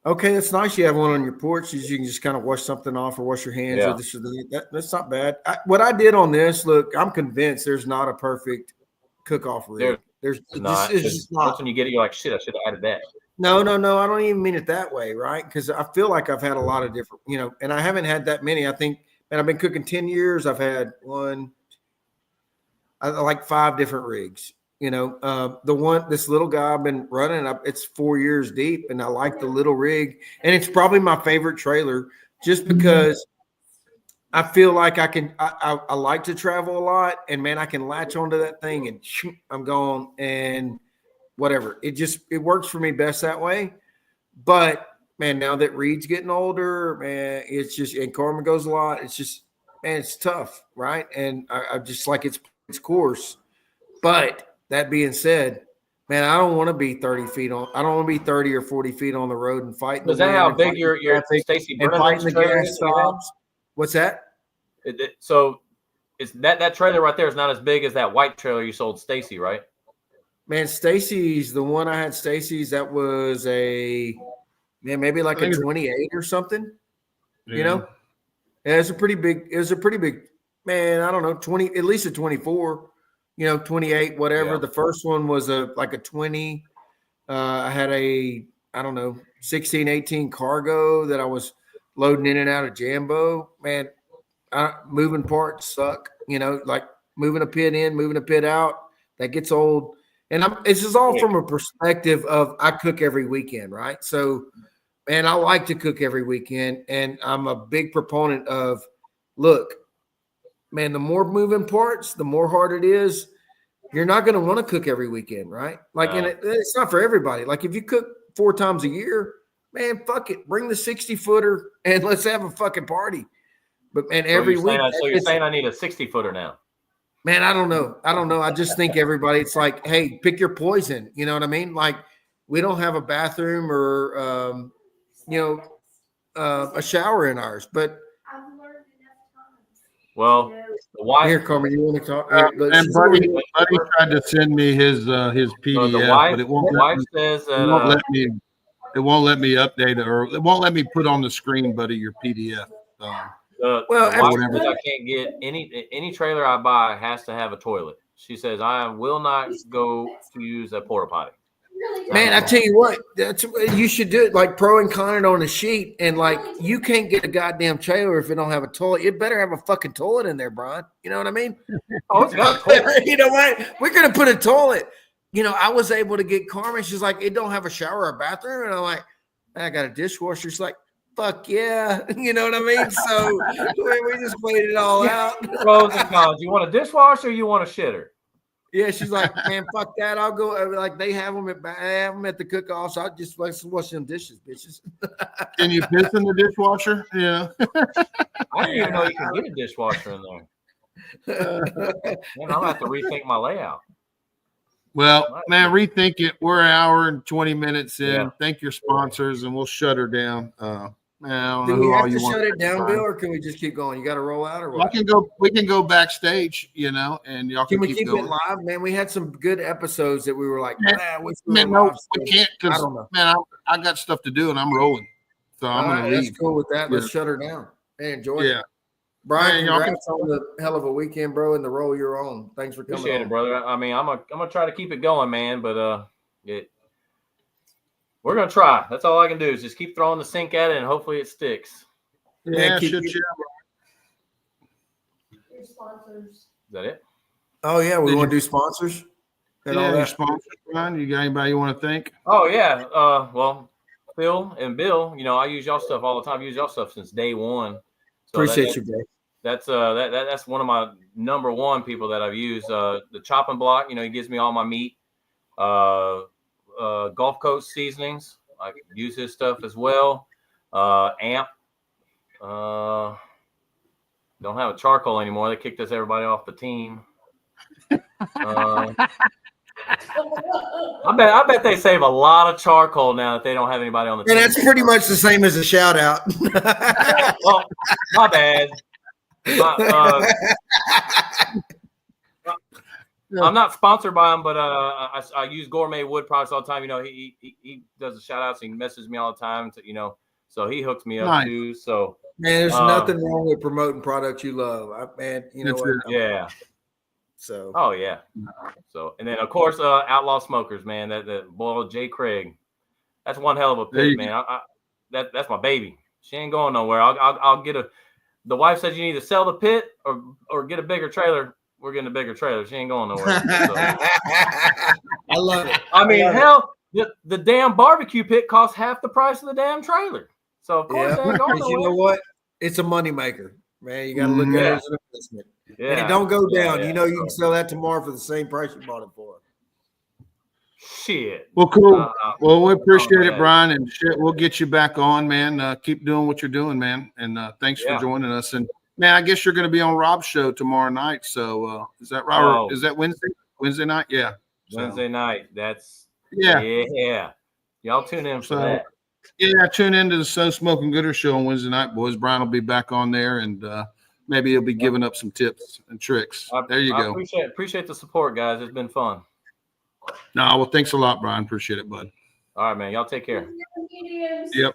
okay, it's nice you have one on your porch. You can just kind of wash something off or wash your hands
Yeah.
or this or that. That's not bad. What I did on this, look, I'm convinced there's not a perfect cook-off rig. There's
not.
it's just not.
Once when you get it, you're like, shit, I should have added that.
No. I don't even mean it that way, right? Because I feel like I've had a lot of different, you know, and I haven't had that many. I think, and I've been cooking 10 years. I've had like 5 different rigs. You know, this little guy I've been running up, it's 4 years deep, and I like the little rig, and it's probably my favorite trailer just because I feel like I like to travel a lot, and man, I can latch onto that thing and shoot, I'm gone and whatever. It works for me best that way. But man, now that Reed's getting older, man, it's just, and Carmen goes a lot. It's just, man, it's tough, right? And I just like its course. But that being said, man, I don't want to be 30 feet on. I don't want to be 30 or 40 feet on the road and fighting.
Is that how big your Stacy
and fighting the
trailer
gas
is?
stops? What's that?
So it's that trailer right there is not as big as that white trailer you sold Stacy, right?
Man, Stacy's the one I had. Stacy's that was maybe like a 28 or something.
Yeah.
You know, yeah, it's a pretty big. It was a pretty big, man. I don't know, 20, at least a 24. You know, 28, whatever.
Yeah.
The first one was like a 20. I had I don't know, 16, 18 cargo that I was loading in and out of Jambo. Man, moving parts suck. You know, like moving a pit in, moving a pit out. That gets old. And this is all from a perspective of I cook every weekend, right? So, man, I like to cook every weekend, and I'm a big proponent of, look, man, the more moving parts, the more hard it is. You're not going to want to cook every weekend, right? Like, and it's not for everybody. Like, if you cook 4 times a year, man, fuck it, bring the 60-footer and let's have a fucking party. But man, every week.
So you're saying I need a 60-footer now?
Man, I don't know. I just think everybody, it's like, hey, pick your poison. You know what I mean? Like, we don't have a bathroom or, a shower in ours. But
well, the wife.
Here, Carmen, you want to talk?
And Buddy tried to send me his PDF,
the wife,
but it won't.
The wife says that
it won't let me update it, or it won't let me put on the screen, Buddy, your PDF.
the wife says I can't get any trailer I buy has to have a toilet. She says I will not go to use a porta potty.
Man, I tell you what, you should do it like pro and con it on a sheet, and like you can't get a goddamn trailer if it don't have a toilet. It better have a fucking toilet in there, Brian. You know what I mean?
Oh, it's got a toilet.
You know what? We're gonna put a toilet. You know, I was able to get Carmen. She's like, it don't have a shower or bathroom, and I'm like, I got a dishwasher. She's like, fuck yeah, you know what I mean? So we just played it all out.
Pros and cons. You want a dishwasher? Or you want a shitter?
Yeah, she's like, man, fuck that. I'll go. Like they have them at the cook-off, so I'll just wash them dishes, bitches.
Can you piss in the dishwasher? Yeah.
I didn't even know you could get a dishwasher in there. Man, I'm gonna have to rethink my layout.
Well, man, rethink it. We're an hour and 20 minutes in.
Yeah.
Thank your sponsors, and we'll shut her down.
Do we have to shut it down, Bill, or can we just keep going? You got to roll out, or what?
We can go backstage, and y'all
Can we
keep
keep
going.
it live, man? We had some good episodes that we were like,
Man, no, we can't, because
I don't know.
man, I got stuff to do and I'm rolling, so I'm gonna leave.
That's cool with that. Let's shut her down. Hey, enjoy it. Brian,
Man,
congrats on the hell of a weekend, bro, and the role you're on. Thanks for coming.
Appreciate it, brother. I mean, I'm gonna try to keep it going, man. But we're gonna try. That's all I can do is just keep throwing the sink at it, and hopefully it sticks.
Yeah,
Is
that it?
Oh yeah, we want to do sponsors. And all
your
that.
sponsors, Brian. You got anybody you want to thank?
Oh yeah. Well, Phil and Bill, I use y'all stuff all the time. I've used y'all stuff since day one. So
Appreciate you, bro.
That's that's one of my number one people that I've used. The chopping block, he gives me all my meat. Gulf Coast seasonings, I use his stuff as well. Amp. Don't have a charcoal anymore. They kicked everybody off the team. I bet they save a lot of charcoal now that they don't have anybody on the team.
And that's pretty much the same as a shout out.
Well, my bad. I'm not sponsored by him, but I use Gourmet Wood products all the time. You know, he does the shout outs. He messages me all the time. So he hooks me up too. So
man, there's nothing wrong with promoting products you love. You know what?
Yeah.
So.
Oh yeah. So and then of course Outlaw Smokers, man. That boy Jay Craig. That's one hell of a pit, man. That's my baby. She ain't going nowhere. I'll get the wife said you need to sell the pit or get a bigger trailer. We're getting a bigger trailer. She ain't going nowhere. So.
I love it.
I mean, hell, the damn barbecue pit costs half the price of the damn trailer. So of course they ain't going nowhere.
You know what? It's a moneymaker, man. You got to look at it as an investment.
Yeah.
And it don't go down.
Yeah.
You know, you can sell that tomorrow for the same price you bought it for.
Shit.
Well, cool. Well, we appreciate it, Brian, and shit. We'll get you back on, man. Keep doing what you're doing, man. And thanks for joining us. And man, I guess you're going to be on Rob's show tomorrow night. So is that right?
Oh.
Is that Wednesday? Wednesday night? Yeah.
Wednesday night. That's
yeah.
Y'all tune in for that.
Yeah, tune into the So Smoking Gooder show on Wednesday night, boys. Brian will be back on there, and maybe he'll be giving up some tips and tricks. There you go.
Appreciate the support, guys. It's been fun.
No, well, thanks a lot, Brian. Appreciate it, bud.
All right, man. Y'all take care.
Yep.